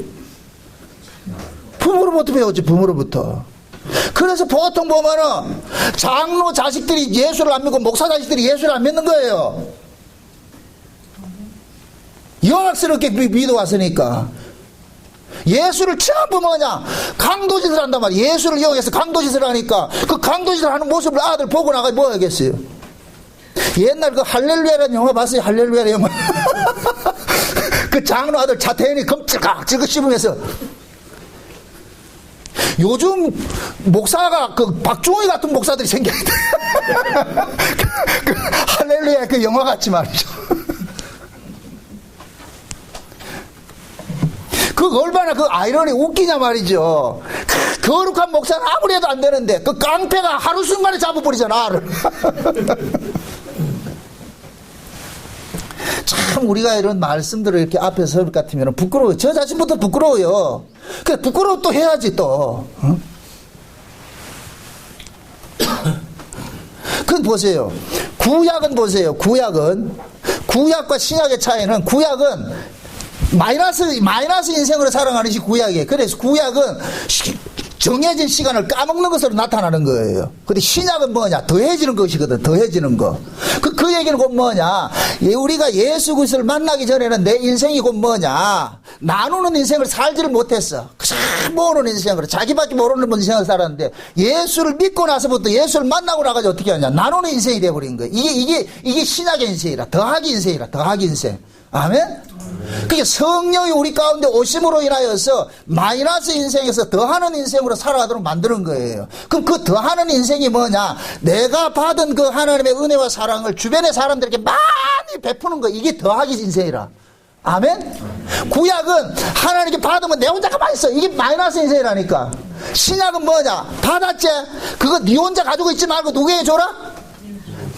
부모로부터 배웠지. 부모로부터. 그래서 보통 보면은 장로 자식들이 예수를 안 믿고 목사 자식들이 예수를 안 믿는 거예요. 영악스럽게 믿어왔으니까. 예수를 전부 뭐냐, 강도짓을 한단 말이야. 예수를 이용해서 강도짓을 하니까 그 강도짓을 하는 모습을 아들 보고 나가 뭐 하겠어요. 옛날 그 할렐루야라는 영화 봤어요? 할렐루야라는 영화. 그 장로 아들 차태현이 검찔깍찔깍 씹으면서. 요즘 목사가 그 박종희 같은 목사들이 생겨야 돼. 그 할렐루야 그 영화 같이 말이죠. 그 얼마나 그 아이러니 웃기냐 말이죠. 그 거룩한 목사는 아무리 해도 안 되는데 그 깡패가 하루 순간에 잡아버리잖아. 참 우리가 이런 말씀들을 이렇게 앞에서 설 것 같으면 부끄러워요. 저 자신부터 부끄러워요. 그래 부끄러워 또 해야지 또. 응? 그건 보세요. 구약은 보세요. 구약과 신약의 차이는, 구약은 마이너스 인생으로 살아가는 것이 구약이에요. 그래서 구약은 정해진 시간을 까먹는 것으로 나타나는 거예요. 근데 신약은 뭐냐? 더해지는 것이거든. 더해지는 거. 그 얘기는 곧 뭐냐? 우리가 예수 그리스도를 만나기 전에는 내 인생이 곧 뭐냐? 나누는 인생을 살지를 못했어. 그냥 모르는 인생으로 자기밖에 모르는 인생을 살았는데, 예수를 믿고 나서부터 예수를 만나고 나가지고 어떻게 하냐? 나누는 인생이 돼버린 거예요. 이게 신약의 인생이라. 더하기 인생이라. 더하기 인생. 아멘? 그게 성령이 우리 가운데 오심으로 인하여서 마이너스 인생에서 더하는 인생으로 살아가도록 만드는 거예요. 그럼 그 더하는 인생이 뭐냐? 내가 받은 그 하나님의 은혜와 사랑을 주변의 사람들에게 많이 베푸는 거. 이게 더하기 인생이라. 아멘? 구약은 하나님께 받으면 내 혼자 가만히 있어. 이게 마이너스 인생이라니까. 신약은 뭐냐? 받았지? 그거 네 혼자 가지고 있지 말고 누구에게 줘라?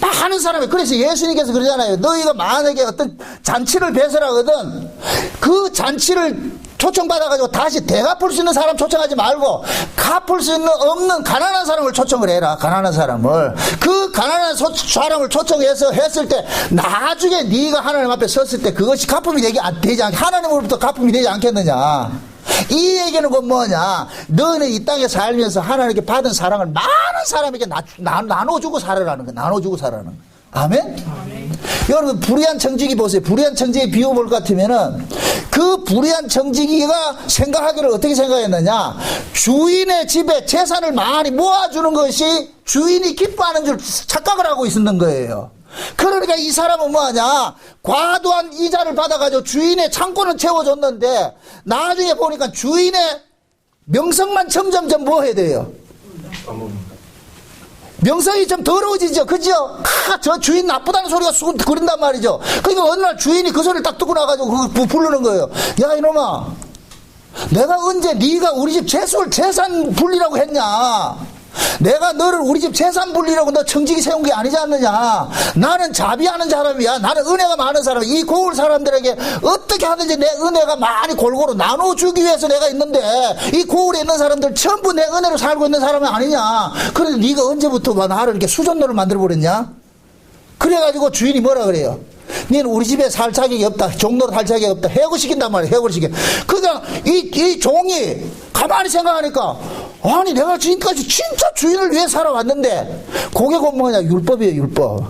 많은 사람이. 그래서 예수님께서 그러잖아요. 너희가 만약에 어떤 잔치를 배설하거든, 그 잔치를 초청받아가지고 다시 대갚을 수 있는 사람 초청하지 말고 갚을 수 있는 없는 가난한 사람을 초청을 해라. 가난한 사람을. 그 가난한 사람을 초청해서 했을 때 나중에 네가 하나님 앞에 섰을 때 그것이 갚음이 되지 않게, 하나님으로부터 갚음이 되지 않겠느냐. 이 얘기는 그 뭐냐? 너는 이 땅에 살면서 하나님께 받은 사랑을 많은 사람에게 나눠주고 살아라는 거야. 나눠주고 살아라는 거야. 아멘? 아멘. 여러분, 불의한 청지기 보세요. 불의한 청지기 비유볼 것 같으면은, 그 불의한 청지기가 생각하기를 어떻게 생각했느냐? 주인의 집에 재산을 많이 모아주는 것이 주인이 기뻐하는 줄 착각을 하고 있었는 거예요. 그러니까 이 사람은 뭐하냐? 과도한 이자를 받아가지고 주인의 창고는 채워줬는데 나중에 보니까 주인의 명성만 점점점 뭐 해야 돼요? 명성이 좀 더러워지죠. 그죠? 저 주인 나쁘다는 소리가 그런단 말이죠. 그러니까 어느 날 주인이 그 소리를 딱 듣고 나가지고 부르는 거예요. 야, 이놈아, 내가 언제 네가 우리 집 재산 분리라고 했냐? 내가 너를 우리 집 재산 분리라고 너 청지기 세운 게 아니지 않느냐? 나는 자비하는 사람이야. 나는 은혜가 많은 사람이야. 이 고울 사람들에게 어떻게 하든지 내 은혜가 많이 골고루 나눠주기 위해서 내가 있는데, 이 고울에 있는 사람들 전부 내 은혜로 살고 있는 사람이 아니냐? 그래서 네가 언제부터 나를 이렇게 수전노를 만들어버렸냐? 그래가지고 주인이 뭐라 그래요? 너는 우리 집에 살 자격이 없다. 종로로 살 자격이 없다. 해고시킨단 말이야. 해고시켜. 그러니까 이 종이 가만히 생각하니까, 아니 내가 지금까지 진짜 주인을 위해 살아왔는데, 그게 곧 뭐냐? 율법이에요. 율법.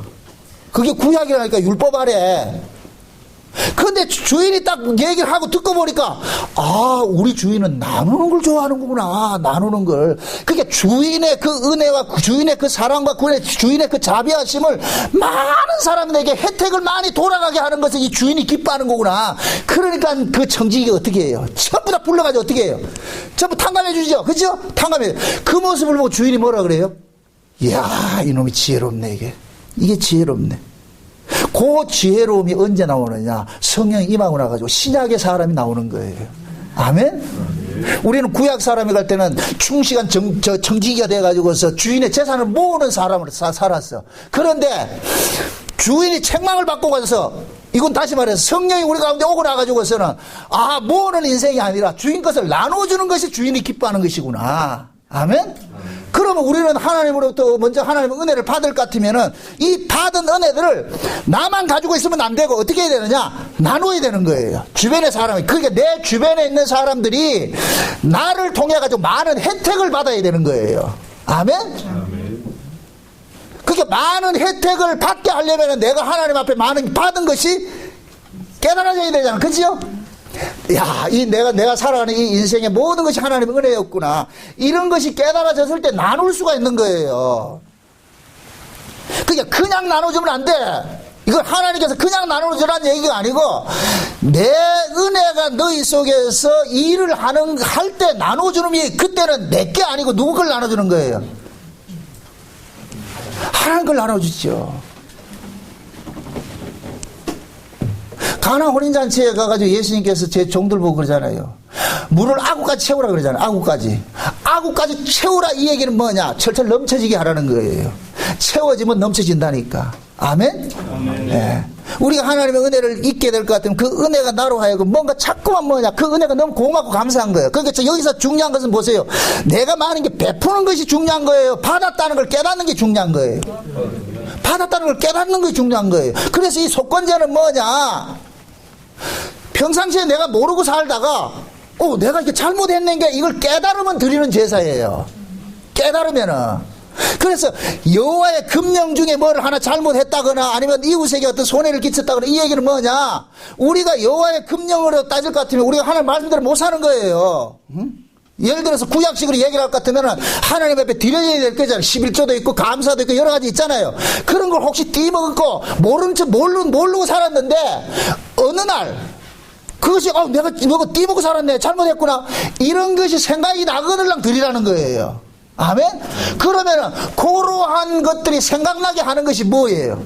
그게 구약이라니까. 율법 아래. 근데 주인이 딱 얘기를 하고 듣고 보니까, 아, 우리 주인은 나누는 걸 좋아하는구나. 나누는 걸. 그러니까 주인의 그 은혜와 주인의 그 사랑과 주인의 그 자비하심을 많은 사람들에게 혜택을 많이 돌아가게 하는 것을 이 주인이 기뻐하는 거구나. 그러니까 그 청지기가 어떻게 해요? 전부 다 불러가지고 어떻게 해요? 전부 탕감해 주죠. 그죠? 탕감해. 그 모습을 보고 주인이 뭐라 그래요? 이야, 이놈이 지혜롭네, 이게. 이게 지혜롭네. 그 지혜로움이 언제 나오느냐? 성령이 임하고 나가지고 신약의 사람이 나오는 거예요. 아멘? 우리는 구약 사람이 갈 때는 충실한 청지기가 돼가지고서 주인의 재산을 모으는 사람으로 살았어. 그런데 주인이 책망을 받고 가서, 이건 다시 말해서 성령이 우리 가운데 오고 나가지고서는, 아, 모으는 인생이 아니라 주인 것을 나눠주는 것이 주인이 기뻐하는 것이구나. 아멘? 그러면 우리는 하나님으로부터 먼저 하나님의 은혜를 받을 것 같으면은 이 받은 은혜들을 나만 가지고 있으면 안 되고 어떻게 해야 되느냐? 나눠야 되는 거예요. 주변의 사람이. 그러니까 내 주변에 있는 사람들이 나를 통해 가지고 많은 혜택을 받아야 되는 거예요. 아멘? 그러니까 많은 혜택을 받게 하려면 내가 하나님 앞에 많은 받은 것이 깨달아져야 되잖아. 그죠? 야, 내가 살아가는 이 인생의 모든 것이 하나님의 은혜였구나. 이런 것이 깨달아졌을 때 나눌 수가 있는 거예요. 그러니까 그냥 나눠주면 안 돼. 이걸 하나님께서 그냥 나눠주라는 얘기가 아니고, 내 은혜가 너희 속에서 일을 할 때 나눠주는 게, 그때는 내 게 아니고 누구 걸 나눠주는 거예요? 하나님 걸 나눠주죠. 가나 혼인잔치에 가가지고 예수님께서 제 종들 보고 그러잖아요. 물을 아구까지 채우라 그러잖아요. 아구까지 채우라. 이 얘기는 뭐냐? 철철 넘쳐지게 하라는 거예요. 채워지면 넘쳐진다니까. 아멘? 아멘. 네. 우리가 하나님의 은혜를 잊게 될 것 같으면 그 은혜가 나로 하여금 뭔가 자꾸만 뭐냐? 그 은혜가 너무 고맙고 감사한 거예요. 그러니까 여기서 중요한 것은 보세요. 내가 많은 게 베푸는 것이 중요한 거예요. 받았다는 걸 깨닫는 게 중요한 거예요. 받았다는 걸 깨닫는 것이 중요한 거예요. 그래서 이 속건제는 뭐냐? 평상시에 내가 모르고 살다가 내가 이렇게 잘못했는게 이걸 깨달으면 드리는 제사예요. 깨달으면은. 그래서 여호와의 금령 중에 뭐를 하나 잘못했다거나 아니면 이웃에게 어떤 손해를 끼쳤다거나 이 얘기는 뭐냐? 우리가 여호와의 금령으로 따질 것 같으면 우리가 하나님 말씀대로 못 사는 거예요. 예를 들어서 구약식으로 얘기를 할 것 같으면 하나님 앞에 드려야 될 거잖아요. 11조도 있고 감사도 있고 여러 가지 있잖아요. 그런 걸 혹시 띠먹고 모르는 척 모르고 살았는데 어느 날 그것이 내가 이거 띠먹고 살았네, 잘못했구나, 이런 것이 생각이 나거들랑 드리라는 거예요. 아멘? 그러면은 그러한 것들이 생각나게 하는 것이 뭐예요?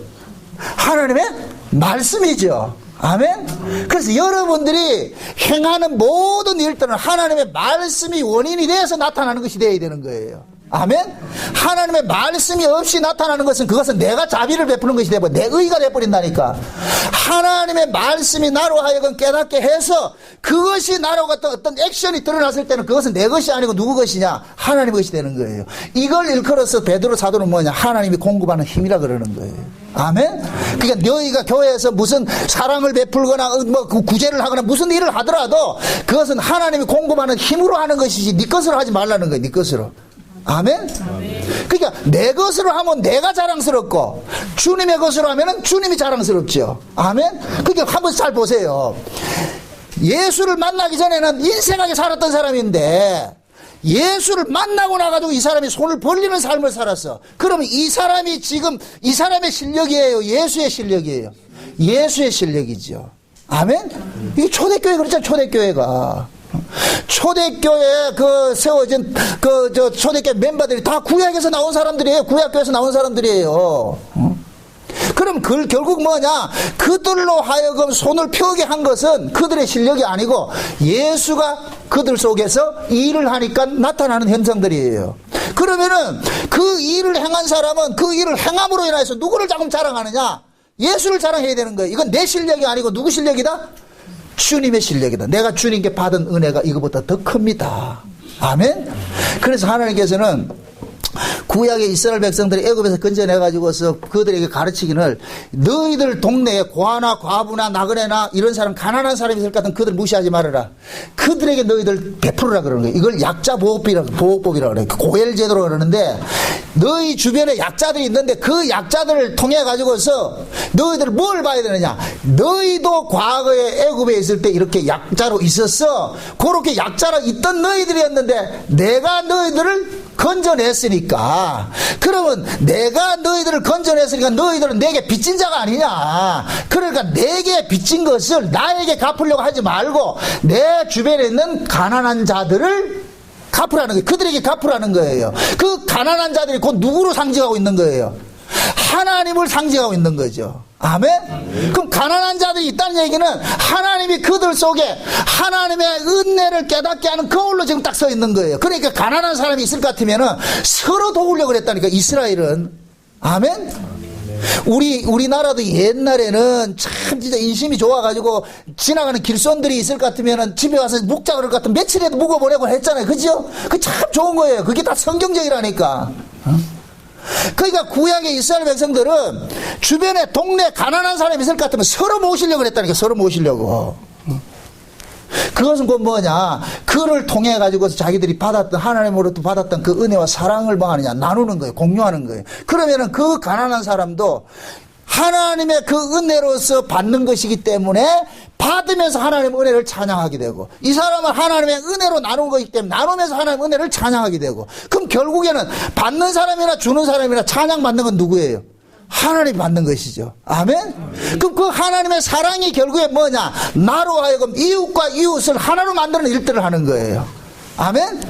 하나님의 말씀이죠. 아멘? 그래서 여러분들이 행하는 모든 일들은 하나님의 말씀이 원인이 돼서 나타나는 것이 되어야 되는 거예요. 아멘? 하나님의 말씀이 없이 나타나는 것은 그것은 내가 자비를 베푸는 것이 되고 내 의가 되어버린다니까. 하나님의 말씀이 나로 하여금 깨닫게 해서 그것이 나로 같은 어떤 액션이 드러났을 때는 그것은 내 것이 아니고 누구 것이냐? 하나님 것이 되는 거예요. 이걸 일컬어서 베드로 사도는 뭐냐? 하나님이 공급하는 힘이라 그러는 거예요. 아멘? 그러니까 너희가 교회에서 무슨 사랑을 베풀거나 뭐 구제를 하거나 무슨 일을 하더라도 그것은 하나님이 공급하는 힘으로 하는 것이지 네 것으로 하지 말라는 거예요. 네 것으로. 아멘? 그러니까 내 것으로 하면 내가 자랑스럽고 주님의 것으로 하면 주님이 자랑스럽죠. 아멘? 그러니까 한번 잘 보세요. 예수를 만나기 전에는 인생하게 살았던 사람인데 예수를 만나고 나가지고 이 사람이 손을 벌리는 삶을 살았어. 그러면 이 사람이 지금 이 사람의 실력이에요? 예수의 실력이에요? 예수의 실력이죠. 아멘? 이게 초대교회 그렇잖아요. 초대교회가. 초대교회에 세워진 초대교회 멤버들이 다 구약에서 나온 사람들이에요. 구약교회에서 나온 사람들이에요. 그럼 결국 뭐냐? 그들로 하여금 손을 펴게 한 것은 그들의 실력이 아니고 예수가 그들 속에서 일을 하니까 나타나는 현상들이에요. 그러면은 그 일을 행한 사람은 그 일을 행함으로 인해서 누구를 자꾸 자랑하느냐? 예수를 자랑해야 되는 거예요. 이건 내 실력이 아니고 누구 실력이다? 주님의 실력이다. 내가 주님께 받은 은혜가 이거보다 더 큽니다. 아멘? 그래서 하나님께서는 구약의 이스라엘 백성들이 애굽에서 건져내가지고서 그들에게 가르치기를 너희들 동네에 고아나 과부나 나그네나 이런 사람 가난한 사람이 있을 것 같은 그들 무시하지 말아라. 그들에게 너희들 베풀으라 그러는 거예요. 이걸 약자 보호법이라고 그래요. 고엘 제도로 그러는데 너희 주변에 약자들이 있는데 그 약자들을 통해 가지고서 너희들 뭘 봐야 되느냐? 너희도 과거에 애굽에 있을 때 이렇게 약자로 있었어. 그렇게 약자로 있던 너희들이었는데 내가 너희들을 건져냈으니까, 그러면 내가 너희들을 건져냈으니까 너희들은 내게 빚진 자가 아니냐. 그러니까 내게 빚진 것을 나에게 갚으려고 하지 말고 내 주변에 있는 가난한 자들을 갚으라는 거예요. 그들에게 갚으라는 거예요. 그 가난한 자들이 곧 누구로 상징하고 있는 거예요? 하나님을 상징하고 있는 거죠. 아멘? 그럼 가난한 자들이 있다는 얘기는 하나님이 그들 속에 하나님의 은혜를 깨닫게 하는 거울로 지금 딱 서 있는 거예요. 그러니까 가난한 사람이 있을 것 같으면은 서로 도우려고 그랬다니까, 이스라엘은. 아멘? 우리나라도 옛날에는 참 진짜 인심이 좋아가지고 지나가는 길손들이 있을 것 같으면은 집에 와서 묵자 그럴 것 같으면 며칠에도 묵어보내고 했잖아요. 그죠? 그 참 좋은 거예요. 그게 다 성경적이라니까. 그러니까 구약의 이스라엘 백성들은 주변에 동네 가난한 사람이 있을 것 같으면 서로 모시려고 그랬다니까. 서로 모시려고. 그것은 곧 뭐냐? 그를 통해 가지고서 자기들이 받았던, 하나님으로부터 받았던 그 은혜와 사랑을 뭐 하느냐? 나누는 거예요. 공유하는 거예요. 그러면은 그 가난한 사람도 하나님의 그 은혜로서 받는 것이기 때문에 받으면서 하나님의 은혜를 찬양하게 되고, 이 사람은 하나님의 은혜로 나눈 것이기 때문에 나누면서 하나님의 은혜를 찬양하게 되고, 그럼 결국에는 받는 사람이나 주는 사람이나 찬양받는 건 누구예요? 하나님이 받는 것이죠. 아멘? 그럼 그 하나님의 사랑이 결국에 뭐냐? 나로 하여금 이웃과 이웃을 하나로 만드는 일들을 하는 거예요. 아멘?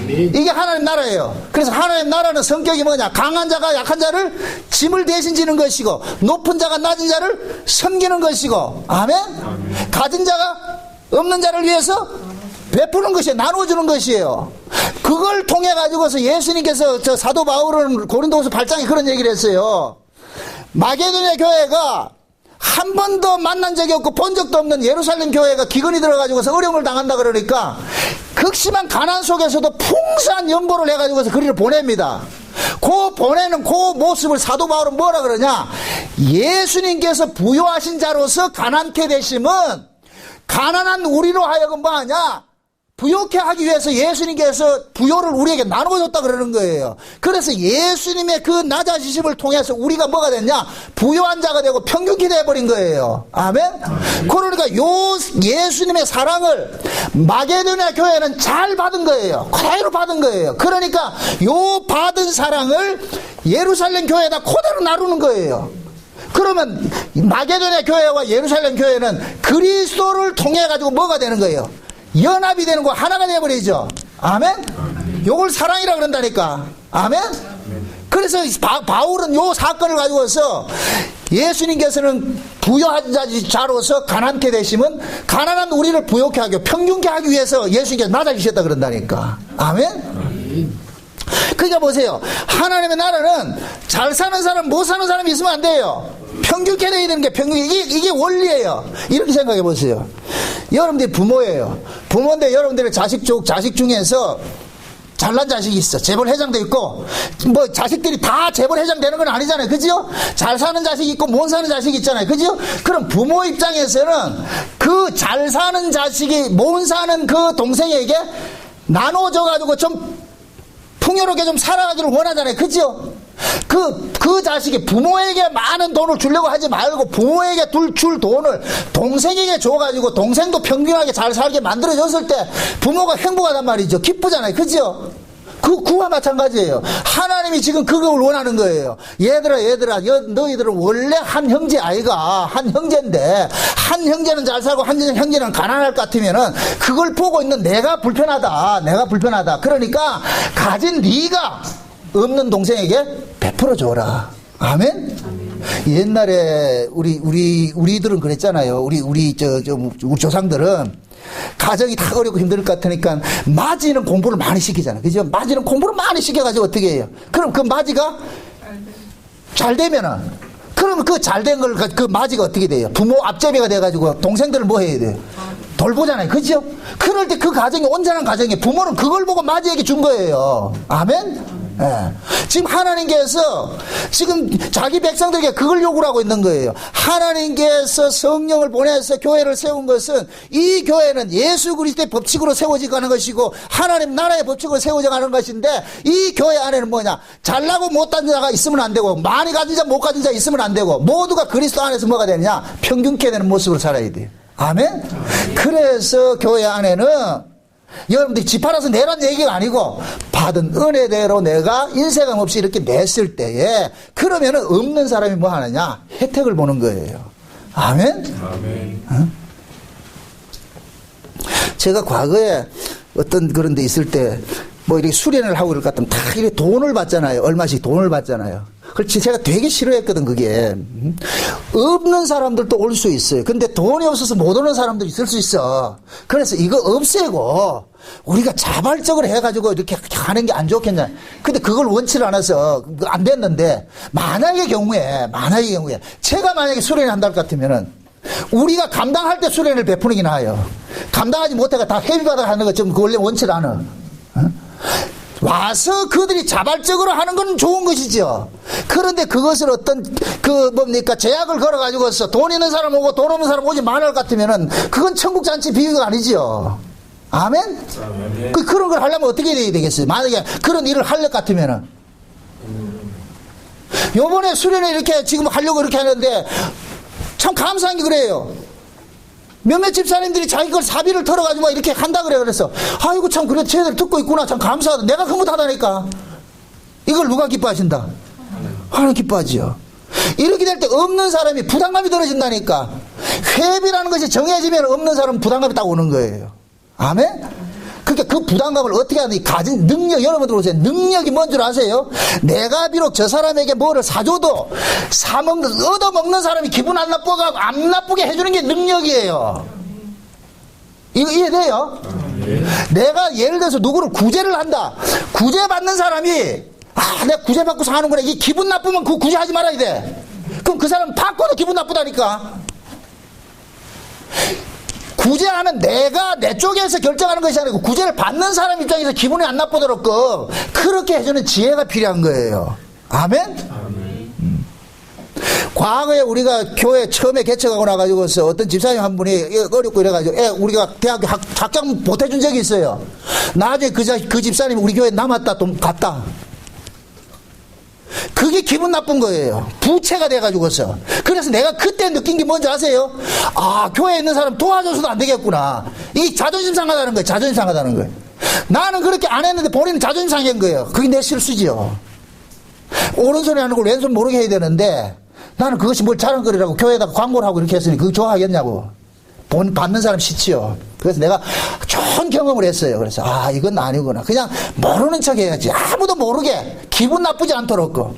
이게 하나님 나라예요. 그래서 하나님 나라는 성격이 뭐냐? 강한 자가 약한 자를 짐을 대신 지는 것이고, 높은 자가 낮은 자를 섬기는 것이고, 아멘? 가진 자가 없는 자를 위해서 베푸는 것이에요. 나눠주는 것이에요. 그걸 통해 가지고서 예수님께서 저 사도 바울은 고린도후서 8장에 그런 얘기를 했어요. 마게도냐 교회가 한 번도 만난 적이 없고 본 적도 없는 예루살렘 교회가 기근이 들어가지고서 어려움을 당한다 그러니까 극심한 가난 속에서도 풍성한 연보를 해가지고서 그리를 보냅니다. 그 보내는 그 모습을 사도 바울은 뭐라 그러냐? 예수님께서 부요하신 자로서 가난케 되심은 가난한 우리로 하여금 뭐 하냐? 부요케 하기 위해서 예수님께서 부요를 우리에게 나눠줬다 그러는 거예요. 그래서 예수님의 그 낮아지심을 통해서 우리가 뭐가 됐냐? 부요한 자가 되고 평균케 되어버린 거예요. 아멘? 그러니까 요 예수님의 사랑을 마게도냐 교회는 잘 받은 거예요. 그대로 받은 거예요. 그러니까 요 받은 사랑을 예루살렘 교회에다 그대로 나누는 거예요. 그러면 마게도냐 교회와 예루살렘 교회는 그리스도를 통해 가지고 뭐가 되는 거예요? 연합이 되는 거 하나가 되어버리죠. 아멘? 요걸 사랑이라 그런다니까. 아멘? 그래서 바울은 요 사건을 가지고서 예수님께서는 부요한 자로서 가난케 되심은 가난한 우리를 부요케 하고 평균케 하기 위해서 예수님께서 낮아지셨다 그런다니까. 아멘? 그러니까 보세요. 하나님의 나라는 잘 사는 사람, 못 사는 사람이 있으면 안 돼요. 평균케 되어야 되는 게 평균. 이게 원리예요. 이렇게 생각해 보세요. 여러분들이 부모예요. 부모인데 여러분들의 자식 중에서 잘난 자식이 있어. 재벌 회장도 있고, 뭐 자식들이 다 재벌 회장 되는 건 아니잖아요. 그죠? 잘 사는 자식이 있고 못 사는 자식이 있잖아요. 그죠? 그럼 부모 입장에서는 그 잘 사는 자식이 못 사는 그 동생에게 나눠줘가지고 좀 풍요롭게 좀 살아가기를 원하잖아요. 그죠? 그 자식이 부모에게 많은 돈을 주려고 하지 말고 부모에게 줄 돈을 동생에게 줘가지고 동생도 평균하게 잘 살게 만들어줬을 때 부모가 행복하단 말이죠. 기쁘잖아요. 그죠? 그와 마찬가지예요. 하나님이 지금 그걸 원하는 거예요. 얘들아 너희들은 원래 한 형제 아이가 한 형제인데 한 형제는 잘 살고 한 형제는 가난할 것 같으면은 그걸 보고 있는 내가 불편하다. 그러니까 가진 네가 없는 동생에게 베풀어 줘라. 아멘? 옛날에 우리들은 그랬잖아요. 우리 조상들은 가정이 다 어렵고 힘들 것 같으니까 마지는 공부를 많이 시키잖아요. 그죠? 마지는 공부를 많이 시켜가지고 어떻게 해요? 그럼 그 마지가 잘 되면은 그러면 그 잘된 걸 그 마지가 어떻게 돼요? 부모 앞제비가 돼가지고 동생들을 뭐 해야 돼요? 돌보잖아요. 그죠? 그럴 때 그 가정이 온전한 가정이에요. 부모는 그걸 보고 마지에게 준 거예요. 아멘? 예. 지금 하나님께서 지금 자기 백성들에게 그걸 요구를 하고 있는 거예요. 하나님께서 성령을 보내서 교회를 세운 것은 이 교회는 예수 그리스도의 법칙으로 세워져 가는 것이고 하나님 나라의 법칙으로 세워져 가는 것인데 이 교회 안에는 뭐냐? 잘나고 못한 자가 있으면 안 되고 많이 가진 자 못 가진 자 있으면 안 되고 모두가 그리스도 안에서 뭐가 되느냐? 평균케 되는 모습으로 살아야 돼요. 아멘? 그래서 교회 안에는 여러분들이 집 팔아서 내란 얘기가 아니고 받은 은혜대로 내가 인색함 없이 이렇게 냈을 때에 그러면은 없는 사람이 뭐 하느냐? 혜택을 보는 거예요. 아멘? 아멘. 어? 제가 과거에 어떤 그런 데 있을 때 뭐 이렇게 수련을 하고 이럴 것 같으면 다 이렇게 돈을 받잖아요. 얼마씩 돈을 받잖아요. 그렇지. 제가 되게 싫어했거든, 그게. 없는 사람들도 올 수 있어요. 근데 돈이 없어서 못 오는 사람도 있을 수 있어. 그래서 이거 없애고, 우리가 자발적으로 해가지고 이렇게 하는 게 안 좋겠냐. 근데 그걸 원치를 않아서 안 됐는데, 만약의 경우에, 제가 만약에 수련을 한다 같으면은, 우리가 감당할 때 수련을 베푸는 게 나아요. 감당하지 못해가 다 회비받아 하는 거 좀 원래 원치를 않아. 와서 그들이 자발적으로 하는 건 좋은 것이죠. 그런데 그것을 어떤 제약을 걸어가지고서 돈 있는 사람 오고 돈 없는 사람 오지 말할 것 같으면은 그건 천국잔치 비유가 아니죠. 아멘? 그런 걸 하려면 어떻게 해야 되겠어요? 만약에 그런 일을 할 것 같으면은 요번에 수련회 이렇게 지금 하려고 이렇게 하는데 참 감사한 게 그래요. 몇몇 집사님들이 자기 걸 사비를 털어가지고 이렇게 한다 그래. 그래서 아이고 참 그래 쟤들 듣고 있구나 참 감사하다. 내가 흐뭇하다니까. 이걸 누가 기뻐하신다? 하나님 기뻐하지요. 이렇게 될 때 없는 사람이 부담감이 떨어진다니까. 회비라는 것이 정해지면 없는 사람은 부담감이 딱 오는 거예요. 아멘? 그러니까 그 부담감을 어떻게 하는지 가진 능력, 여러분들 보세요. 능력이 뭔 줄 아세요? 내가 비록 저 사람에게 뭐를 사줘도 얻어먹는 사람이 기분 안 나쁘게 해주는 게 능력이에요. 이거 이해돼요? 내가 예를 들어서 누구를 구제를 한다. 구제받는 사람이 내가 구제받고 사는구나. 이게 기분 나쁘면 그 구제하지 말아야 돼. 그럼 그 사람 받고도 기분 나쁘다니까. 구제하면 내가 내 쪽에서 결정하는 것이 아니고 구제를 받는 사람 입장에서 기분이 안 나쁘도록 그렇게 해주는 지혜가 필요한 거예요. 아멘? 과거에 우리가 교회 처음에 개척하고 나가지고서 어떤 집사님 한 분이 어렵고 이래가지고 우리가 대학교 학장 보태준 적이 있어요. 나중에 그 집사님이 우리 교회에 남았다 또 갔다. 그게 기분 나쁜 거예요. 부채가 돼가지고서. 그래서 내가 그때 느낀 게 뭔지 아세요? 아, 교회에 있는 사람 도와줘서도 안 되겠구나. 이게 자존심 상하다는 거예요. 자존심 상하다는 거예요. 나는 그렇게 안 했는데 본인은 자존심 상한 거예요. 그게 내 실수지요. 오른손에 하는 걸 왼손 모르게 해야 되는데 나는 그것이 뭘 자랑거리라고 교회에다가 광고를 하고 이렇게 했으니 그거 좋아하겠냐고. 받는 사람 싫지요. 그래서 내가 좋은 경험을 했어요. 그래서 이건 아니구나. 그냥 모르는 척 해야지. 아무도 모르게 기분 나쁘지 않도록.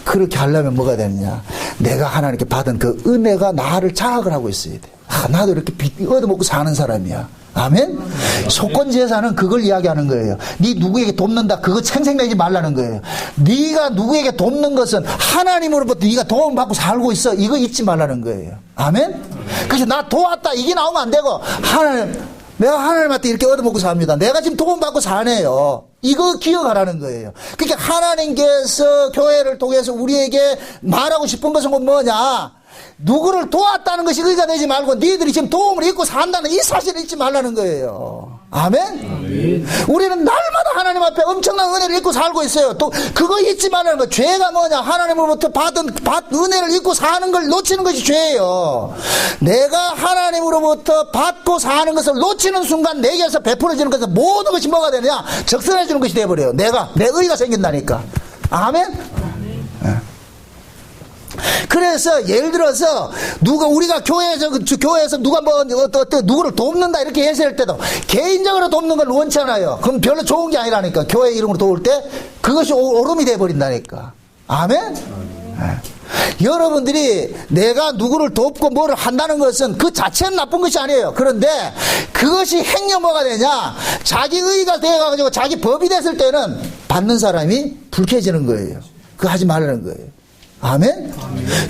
그렇게 하려면 뭐가 되느냐. 내가 하나님께 받은 그 은혜가 나를 자학을 하고 있어야 돼. 나도 이렇게 얻어먹고 사는 사람이야. 아멘? 속건제사는 그걸 이야기하는 거예요. 네 누구에게 돕는다 그거 생색내지 말라는 거예요. 네가 누구에게 돕는 것은 하나님으로부터 네가 도움받고 살고 있어 이거 잊지 말라는 거예요. 아멘? 그래서 나 도왔다 이게 나오면 안 되고 내가 하나님한테 이렇게 얻어먹고 삽니다. 내가 지금 도움받고 사네요. 이거 기억하라는 거예요. 그러니까 하나님께서 교회를 통해서 우리에게 말하고 싶은 것은 뭐냐, 누구를 도왔다는 것이 의가 되지 말고 너희들이 지금 도움을 잊고 산다는 이 사실을 잊지 말라는 거예요. 아멘? 우리는 날마다 하나님 앞에 엄청난 은혜를 잊고 살고 있어요. 또 그거 잊지 말라는 거. 죄가 뭐냐, 하나님으로부터 받은 은혜를 잊고 사는 걸 놓치는 것이 죄예요. 내가 하나님으로부터 받고 사는 것을 놓치는 순간 내게서 베풀어지는 것은 모든 것이 뭐가 되느냐, 적선해지는 것이 되어버려요. 내 의가 생긴다니까. 아멘? 그래서 예를 들어서 우리가 교회에서 누가 누구를 돕는다 이렇게 해석할 때도 개인적으로 돕는 걸 원치 않아요. 그럼 별로 좋은 게 아니라니까. 교회 이름으로 도울 때 그것이 오름이 돼버린다니까. 아멘? 여러분들이 내가 누구를 돕고 뭐를 한다는 것은 그 자체는 나쁜 것이 아니에요. 그런데 그것이 행여 뭐가 되냐, 자기 의가 되어가지고 자기 법이 됐을 때는 받는 사람이 불쾌해지는 거예요. 그거 하지 말라는 거예요. 아멘?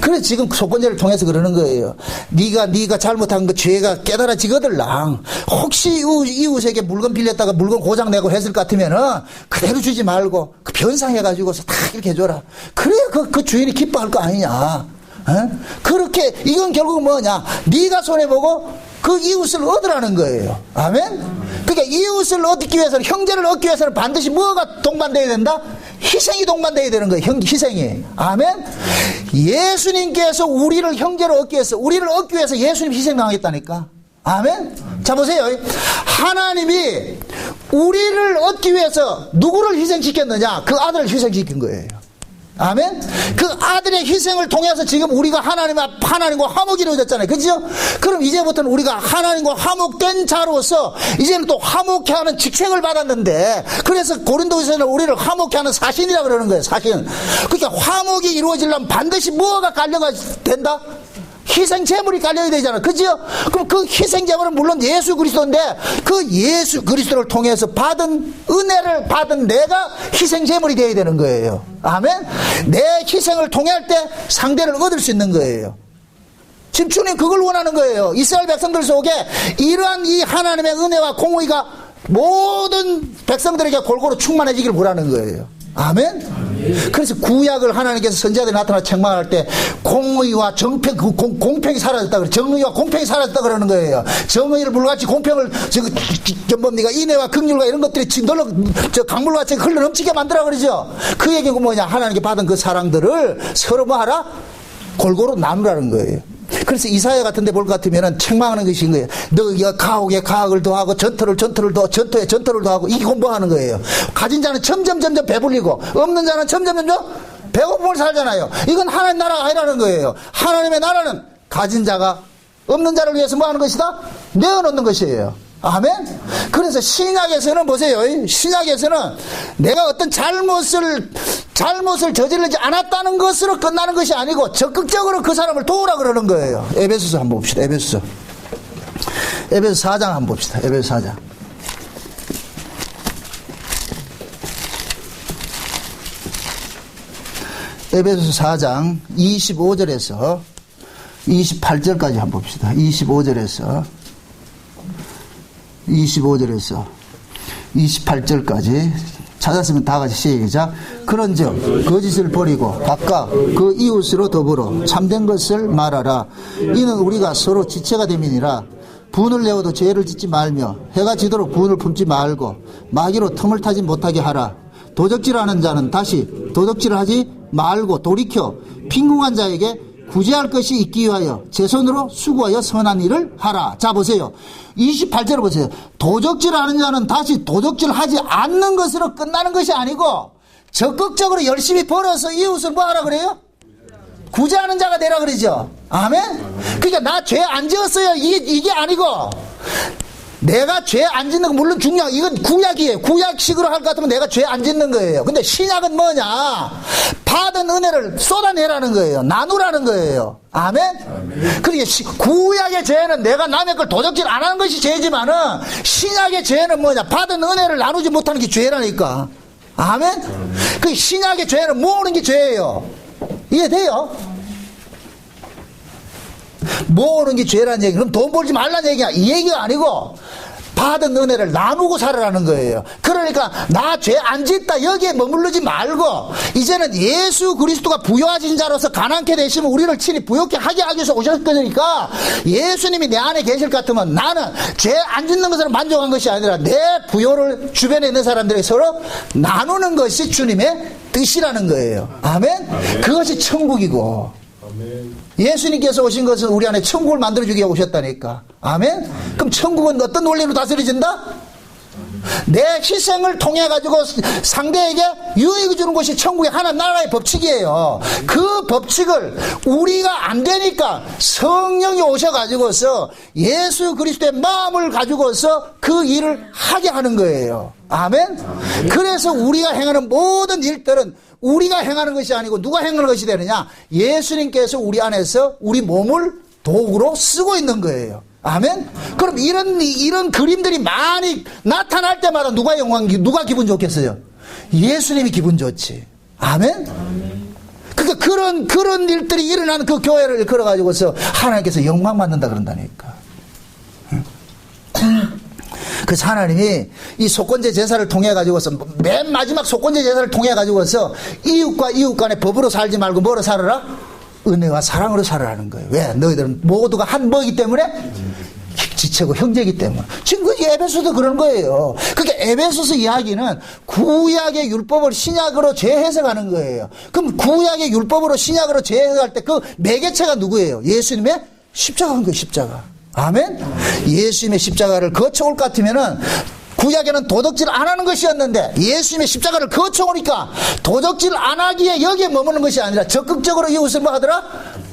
그래서 지금 속건제를 통해서 그러는 거예요. 네가 잘못한 거 죄가 깨달아지거들랑. 혹시 이웃에게 물건 빌렸다가 물건 고장내고 했을 것 같으면은 그대로 주지 말고 그 변상해가지고서 다 이렇게 해줘라. 그래야 그 주인이 기뻐할 거 아니냐. 그렇게 이건 결국은 뭐냐, 네가 손해보고 그 이웃을 얻으라는 거예요. 아멘? 그러니까 이웃을 얻기 위해서는, 형제를 얻기 위해서는 반드시 뭐가 동반되어야 된다? 희생이 동반되어야 되는 거예요. 희생이. 아멘? 예수님께서 우리를 형제로 얻기 위해서, 우리를 얻기 위해서 예수님 희생당하겠다니까. 아멘? 자, 보세요. 하나님이 우리를 얻기 위해서 누구를 희생시켰느냐? 그 아들을 희생시킨 거예요. 아멘? 그 아들의 희생을 통해서 지금 우리가 하나님과 화목이 이루어졌잖아요. 그죠? 그럼 이제부터는 우리가 하나님과 화목된 자로서 이제는 또 화목케 하는 직책을 받았는데, 그래서 고린도에서는 우리를 화목케 하는 사신이라고 그러는 거예요. 사신. 그러니까 화목이 이루어지려면 반드시 뭐가 깔려가 된다? 희생 제물이 깔려야 되잖아. 그죠? 그럼 그 희생 제물은 물론 예수 그리스도인데, 그 예수 그리스도를 통해서 받은 은혜를 받은 내가 희생 제물이 되어야 되는 거예요. 아멘? 내 희생을 통할 때 상대를 얻을 수 있는 거예요. 지금 주님 그걸 원하는 거예요. 이스라엘 백성들 속에 이러한 이 하나님의 은혜와 공의가 모든 백성들에게 골고루 충만해지기를 바라는 거예요. 아멘? 그래서 구약을 하나님께서 선지자들이 나타나 책망할 때 공의와 공평이 사라졌다 그래. 정의와 공평이 사라졌다 그러는 거예요. 정의를 물같이 공평을 전범니가 인애와 긍휼과 이런 것들이 널로 강물같이 흘러 넘치게 만들어 그러죠. 그 얘기가 뭐냐, 하나님께 받은 그 사랑들을 서로 뭐하라? 골고루 나누라는 거예요. 그래서 이사야 같은 데 볼 것 같으면 책망하는 것인 거예요. 너희가 가옥에 가옥을 더하고 전터에 전터를 더하고 이게 공부하는 거예요. 가진 자는 점점 배불리고 없는 자는 점점 배고픔을 살잖아요. 이건 하나님 나라가 아니라는 거예요. 하나님의 나라는 가진 자가 없는 자를 위해서 뭐 하는 것이다? 내어놓는 것이에요. 아멘? 그래서 신약에서는 보세요. 신약에서는 내가 어떤 잘못을 저지르지 않았다는 것으로 끝나는 것이 아니고 적극적으로 그 사람을 도우라 그러는 거예요. 에베소서 한번 봅시다. 에베소서 4장 한번 봅시다. 에베소 4장. 에베소서 4장 25절에서 28절까지 한번 봅시다. 25절에서 28절까지 찾았으면 다 같이 시작. 그런즉 거짓을 버리고 각각 그 이웃으로 더불어 참된 것을 말하라. 이는 우리가 서로 지체가 됨이니라. 분을 내어도 죄를 짓지 말며 해가 지도록 분을 품지 말고 마귀로 틈을 타지 못하게 하라. 도적질하는 자는 다시 도적질하지 말고 돌이켜 빈궁한 자에게 구제할 것이 있기 위하여 제 손으로 수고하여 선한 일을 하라. 자 보세요. 28절을 보세요. 도적질하는 자는 다시 도적질하지 않는 것으로 끝나는 것이 아니고 적극적으로 열심히 벌어서 이웃을 뭐 하라 그래요? 구제하는 자가 되라 그러죠. 아멘? 그러니까 나 죄 안 지었어요. 이게 아니고 내가 죄 안 짓는 거 물론 중요한 이건 구약이에요. 구약식으로 할 것 같으면 내가 죄 안 짓는 거예요. 근데 신약은 뭐냐? 받은 은혜를 쏟아내라는 거예요. 나누라는 거예요. 아멘? 그러니까 구약의 죄는 내가 남의 걸 도적질 안 하는 것이 죄지만은 신약의 죄는 뭐냐? 받은 은혜를 나누지 못하는 게 죄라니까. 아멘? 그 신약의 죄는 모으는 게 죄예요. 이해돼요? 모으는 게 죄라는 얘기. 그럼 돈 벌지 말라는 얘기야. 이 얘기가 아니고 받은 은혜를 나누고 살아라는 거예요. 그러니까 나 죄 안 짓다 여기에 머무르지 말고 이제는 예수 그리스도가 부요하신 자로서 가난케 되시면 우리를 친히 부요케 하게 하기 위해서 오셨으니까 예수님이 내 안에 계실 것 같으면 나는 죄 안 짓는 것으로 만족한 것이 아니라 내 부요를 주변에 있는 사람들에게 서로 나누는 것이 주님의 뜻이라는 거예요. 아멘? 그것이 천국이고 예수님께서 오신 것은 우리 안에 천국을 만들어주기 위해 오셨다니까. 아멘? 그럼 천국은 어떤 원리로 다스려진다? 내 희생을 통해 가지고 상대에게 유익을 주는 것이 천국의 하나님 나라의 법칙이에요. 그 법칙을 우리가 안 되니까 성령이 오셔가지고서 예수 그리스도의 마음을 가지고서 그 일을 하게 하는 거예요. 아멘? 그래서 우리가 행하는 모든 일들은 우리가 행하는 것이 아니고 누가 행하는 것이 되느냐? 예수님께서 우리 안에서 우리 몸을 도구로 쓰고 있는 거예요. 아멘? 그럼 이런 그림들이 많이 나타날 때마다 누가 기분 좋겠어요? 예수님이 기분 좋지. 아멘? 그러니까 그런 일들이 일어나는 그 교회를 걸어가지고서 하나님께서 영광 받는다 그런다니까. 그래서 하나님이 이 속건제 제사를 통해 가지고서 맨 마지막 속건제 제사를 통해 가지고서 이웃과 이웃 간에 법으로 살지 말고 뭐로 살아라? 은혜와 사랑으로 살아라는 거예요. 왜? 너희들은 모두가 한 뭐이기 때문에? 지체고 형제이기 때문에. 지금 그 에베소도 그런 거예요. 그러니까 에베소서 이야기는 구약의 율법을 신약으로 재해석하는 거예요. 그럼 구약의 율법으로 신약으로 재해석할 때 그 매개체가 누구예요? 예수님의 십자가인 거예요. 십자가. 아멘? 예수님의 십자가를 거쳐올 것 같으면은 구약에는 도덕질 안 하는 것이었는데 예수님의 십자가를 거쳐오니까 도덕질 안 하기에 여기에 머무는 것이 아니라 적극적으로 이웃을 뭐 하더라?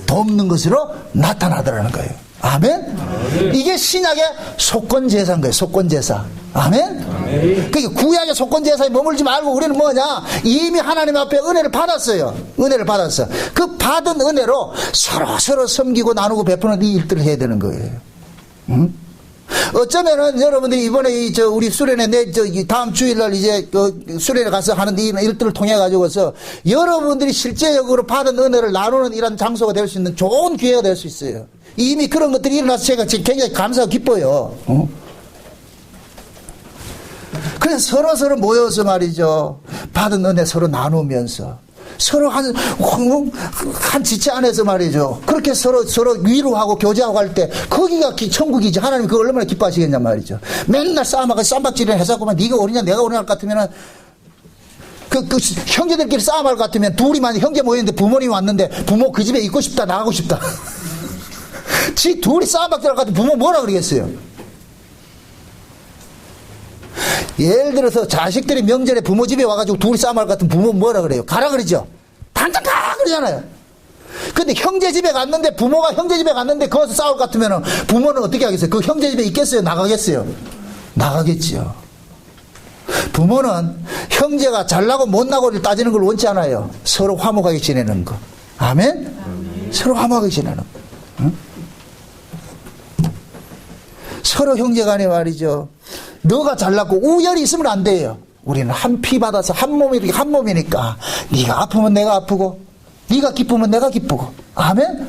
돕는 것으로 나타나더라는 거예요. 아멘? 이게 신약의 속건제사인 거예요. 속건제사. 아멘? 그러니까 구약의 속건제사에 머물지 말고 우리는 뭐냐? 이미 하나님 앞에 은혜를 받았어요. 은혜를 받았어. 그 받은 은혜로 서로 섬기고 나누고 베푸는 이 일들을 해야 되는 거예요. 응? 어쩌면은 여러분들이 이번에 우리 수련회 다음 주일날 이제 수련회 가서 하는 이 일들을 통해 가지고서 여러분들이 실제적으로 받은 은혜를 나누는 이런 장소가 될 수 있는 좋은 기회가 될 수 있어요. 이미 그런 것들이 일어나서 제가 지금 굉장히 감사하고 기뻐요. 그래서 서로 모여서 말이죠. 받은 은혜 서로 나누면서 서로 한 지체 안에서 말이죠. 그렇게 서로 위로하고 교제하고 할 때 거기가 천국이지. 하나님 그거 얼마나 기뻐하시겠냐 말이죠. 맨날 쌈박질을 해서만 네가 옳으냐 내가 옳으냐 할 것 같으면은 그 형제들끼리 싸움할 것 같으면 둘이만 형제 모였는데 부모님이 왔는데 부모 그 집에 있고 싶다 나가고 싶다. 지 둘이 싸움박질 할 것 같으면 부모 뭐라 그러겠어요? 예를 들어서 자식들이 명절에 부모 집에 와가지고 둘이 싸움할 것 같으면 부모 뭐라 그래요? 가라 그러죠? 당장 가! 그러잖아요. 근데 형제 집에 갔는데 부모가 형제 집에 갔는데 거기서 싸울 것 같으면 부모는 어떻게 하겠어요? 그 형제 집에 있겠어요? 나가겠어요? 나가겠지요. 부모는 형제가 잘나고 못나고를 따지는 걸 원치 않아요. 서로 화목하게 지내는 거. 아멘? 서로 화목하게 지내는 거. 응? 서로 형제간에 말이죠. 너가 잘났고 우열이 있으면 안 돼요. 우리는 한 피 받아서 한 몸이니까 네가 아프면 내가 아프고 네가 기쁘면 내가 기쁘고. 아멘?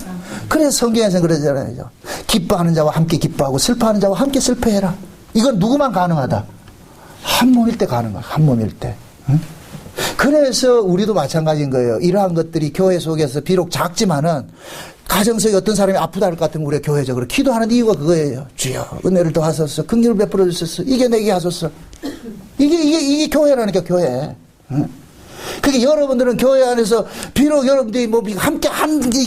그래서 성경에서는 그러잖아요. 기뻐하는 자와 함께 기뻐하고 슬퍼하는 자와 함께 슬퍼해라. 이건 누구만 가능하다? 한 몸일 때 가능하다. 한 몸일 때. 응? 그래서 우리도 마찬가지인 거예요. 이러한 것들이 교회 속에서 비록 작지만은 가정 속에 어떤 사람이 아프다 할 것 같으면 우리가 교회적으로 기도하는 이유가 그거예요. 주여 은혜를 더하소서, 긍휼을 베풀어 주소서, 이겨내게 하소서. 이게 교회라니까, 교회. 응? 그게 여러분들은 교회 안에서 비록 여러분들이 뭐 함께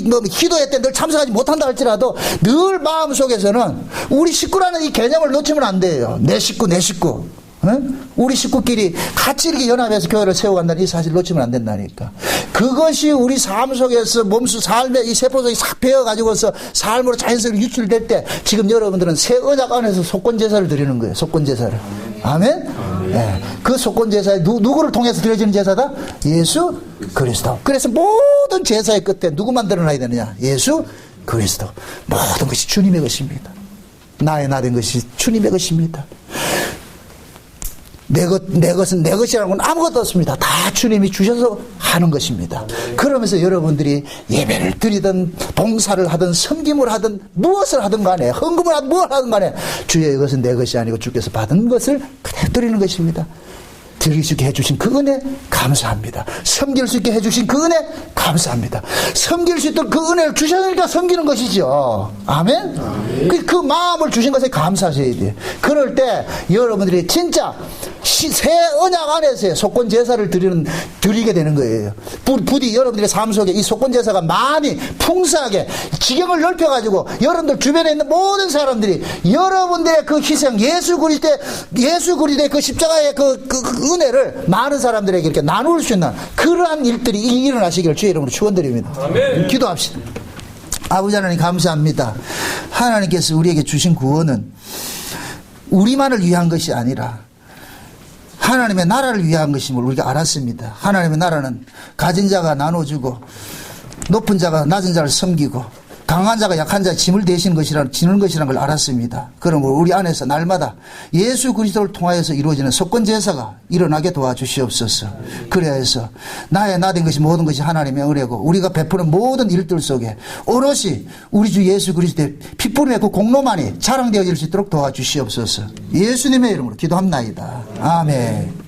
뭐 기도회 때 늘 참석하지 못한다 할지라도 늘 마음속에서는 우리 식구라는 이 개념을 놓치면 안 돼요. 내 식구. 응? 우리 식구끼리 같이 이렇게 연합해서 교회를 세워간다는 이 사실을 놓치면 안 된다니까. 그것이 우리 삶 속에서 몸수 삶의 이 세포 속에 싹 배어가지고서 삶으로 자연스럽게 유출될 때 지금 여러분들은 새 언약 안에서 속건제사를 드리는 거예요. 속건제사를. 아멘? 네. 그 속건제사에 누구를 통해서 드려지는 제사다? 예수 그리스도. 그래서 모든 제사의 끝에 누구만 드러나야 되느냐? 예수 그리스도. 모든 것이 주님의 것입니다. 나의 나 된 것이 주님의 것입니다. 내 것은 내 것이라는 건 아무것도 없습니다. 다 주님이 주셔서 하는 것입니다. 그러면서 여러분들이 예배를 드리든 봉사를 하든 섬김을 하든 무엇을 하든 간에 헌금을 하든 무엇을 하든 간에 주의 것은 내 것이 아니고 주께서 받은 것을 그대로 드리는 것입니다. 드릴 수 있게 해주신 그 은혜 감사합니다. 섬길 수 있게 해주신 그 은혜 감사합니다. 섬길 수 있도록 그 은혜를 주셨으니까 섬기는 것이죠. 아멘? 그 마음을 주신 것에 감사하셔야 돼요. 그럴 때 여러분들이 진짜 새 언약 안에서의 속건 제사를 드리게 되는 거예요. 부디 여러분들의 삶 속에 이 속건 제사가 많이 풍성하게 지경을 넓혀가지고 여러분들 주변에 있는 모든 사람들이 여러분들의 그 희생, 예수 그리스도의 그 십자가의 그 은혜를 많은 사람들에게 이렇게 나눌 수 있는 그러한 일들이 일어나시기를 주의 이름으로 축원드립니다. 아멘. 기도합시다. 아버지 하나님 감사합니다. 하나님께서 우리에게 주신 구원은 우리만을 위한 것이 아니라 하나님의 나라를 위한 것임을 우리가 알았습니다. 하나님의 나라는 가진 자가 나눠주고 높은 자가 낮은 자를 섬기고 강한 자가 약한 자의 짐을 지는 것이라는 걸 알았습니다. 그러므로 우리 안에서 날마다 예수 그리스도를 통하여서 이루어지는 속건 제사가 일어나게 도와주시옵소서. 그래야 해서 나의 나 된 것이 모든 것이 하나님의 은혜고 우리가 베푸는 모든 일들 속에 오롯이 우리 주 예수 그리스도의 핏부림의 그 공로만이 자랑되어질 수 있도록 도와주시옵소서. 예수님의 이름으로 기도합나이다. 아멘.